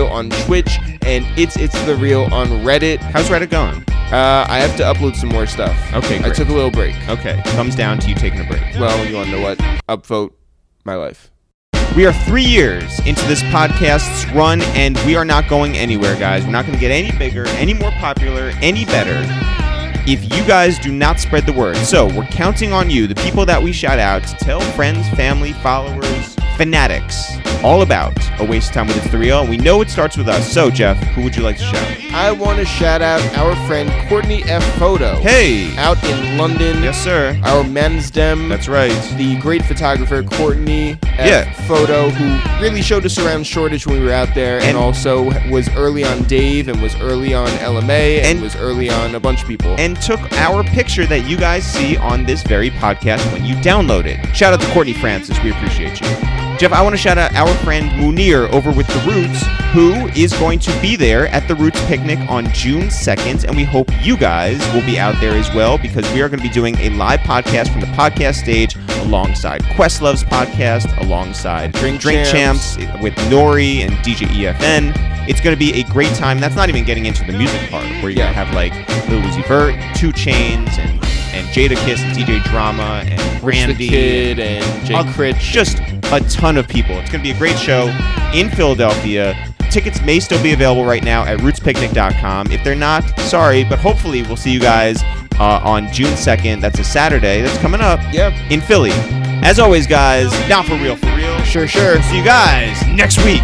on Twitch, and It's The Real on Reddit. How's Reddit going? I have to upload some more stuff. Okay, great. I took a little break. Okay, thumbs down to you taking a break. Well, you want to know what? Upvote my life. We are 3 years into this podcast's run, and we are not going anywhere, guys. We're not going to get any bigger, any more popular, any better. if you guys do not spread the word. So we're counting on you, the people that we shout out, to tell friends, family, followers, fanatics, all about a waste of time with It's The Real. And we know it starts with us. So, Jeff, who would you like to shout? I want to shout out our friend Courtney F. Photo. Hey! Out in London. Yes, sir. Our men's dem. That's right. The great photographer Courtney F. Photo, who really showed us around Shoreditch when we were out there, and also was early on Dave, and was early on LMA, and was early on a bunch of people. And took our picture that you guys see on this very podcast when you download it. Shout out to Courtney Francis. We appreciate you. Jeff, I want to shout out our friend Munir over with The Roots, who is going to be there at the Roots Picnic on June 2nd, and we hope you guys will be out there as well, because we are going to be doing a live podcast from the podcast stage alongside Questlove's podcast, alongside Drink Champs with Nori and DJ EFN. It's going to be a great time. That's not even getting into the music part, where you're going to have like Lil Uzi Vert, 2 Chainz, and Jadakiss and DJ Drama and Randy the Kid and Jay Critch. Just a ton of people. It's going to be a great show in Philadelphia. Tickets may still be available right now at rootspicnic.com. If they're not, sorry, but hopefully we'll see you guys on June 2nd. That's a Saturday. That's coming up in Philly. As always, guys, down for real. Sure. See you guys next week.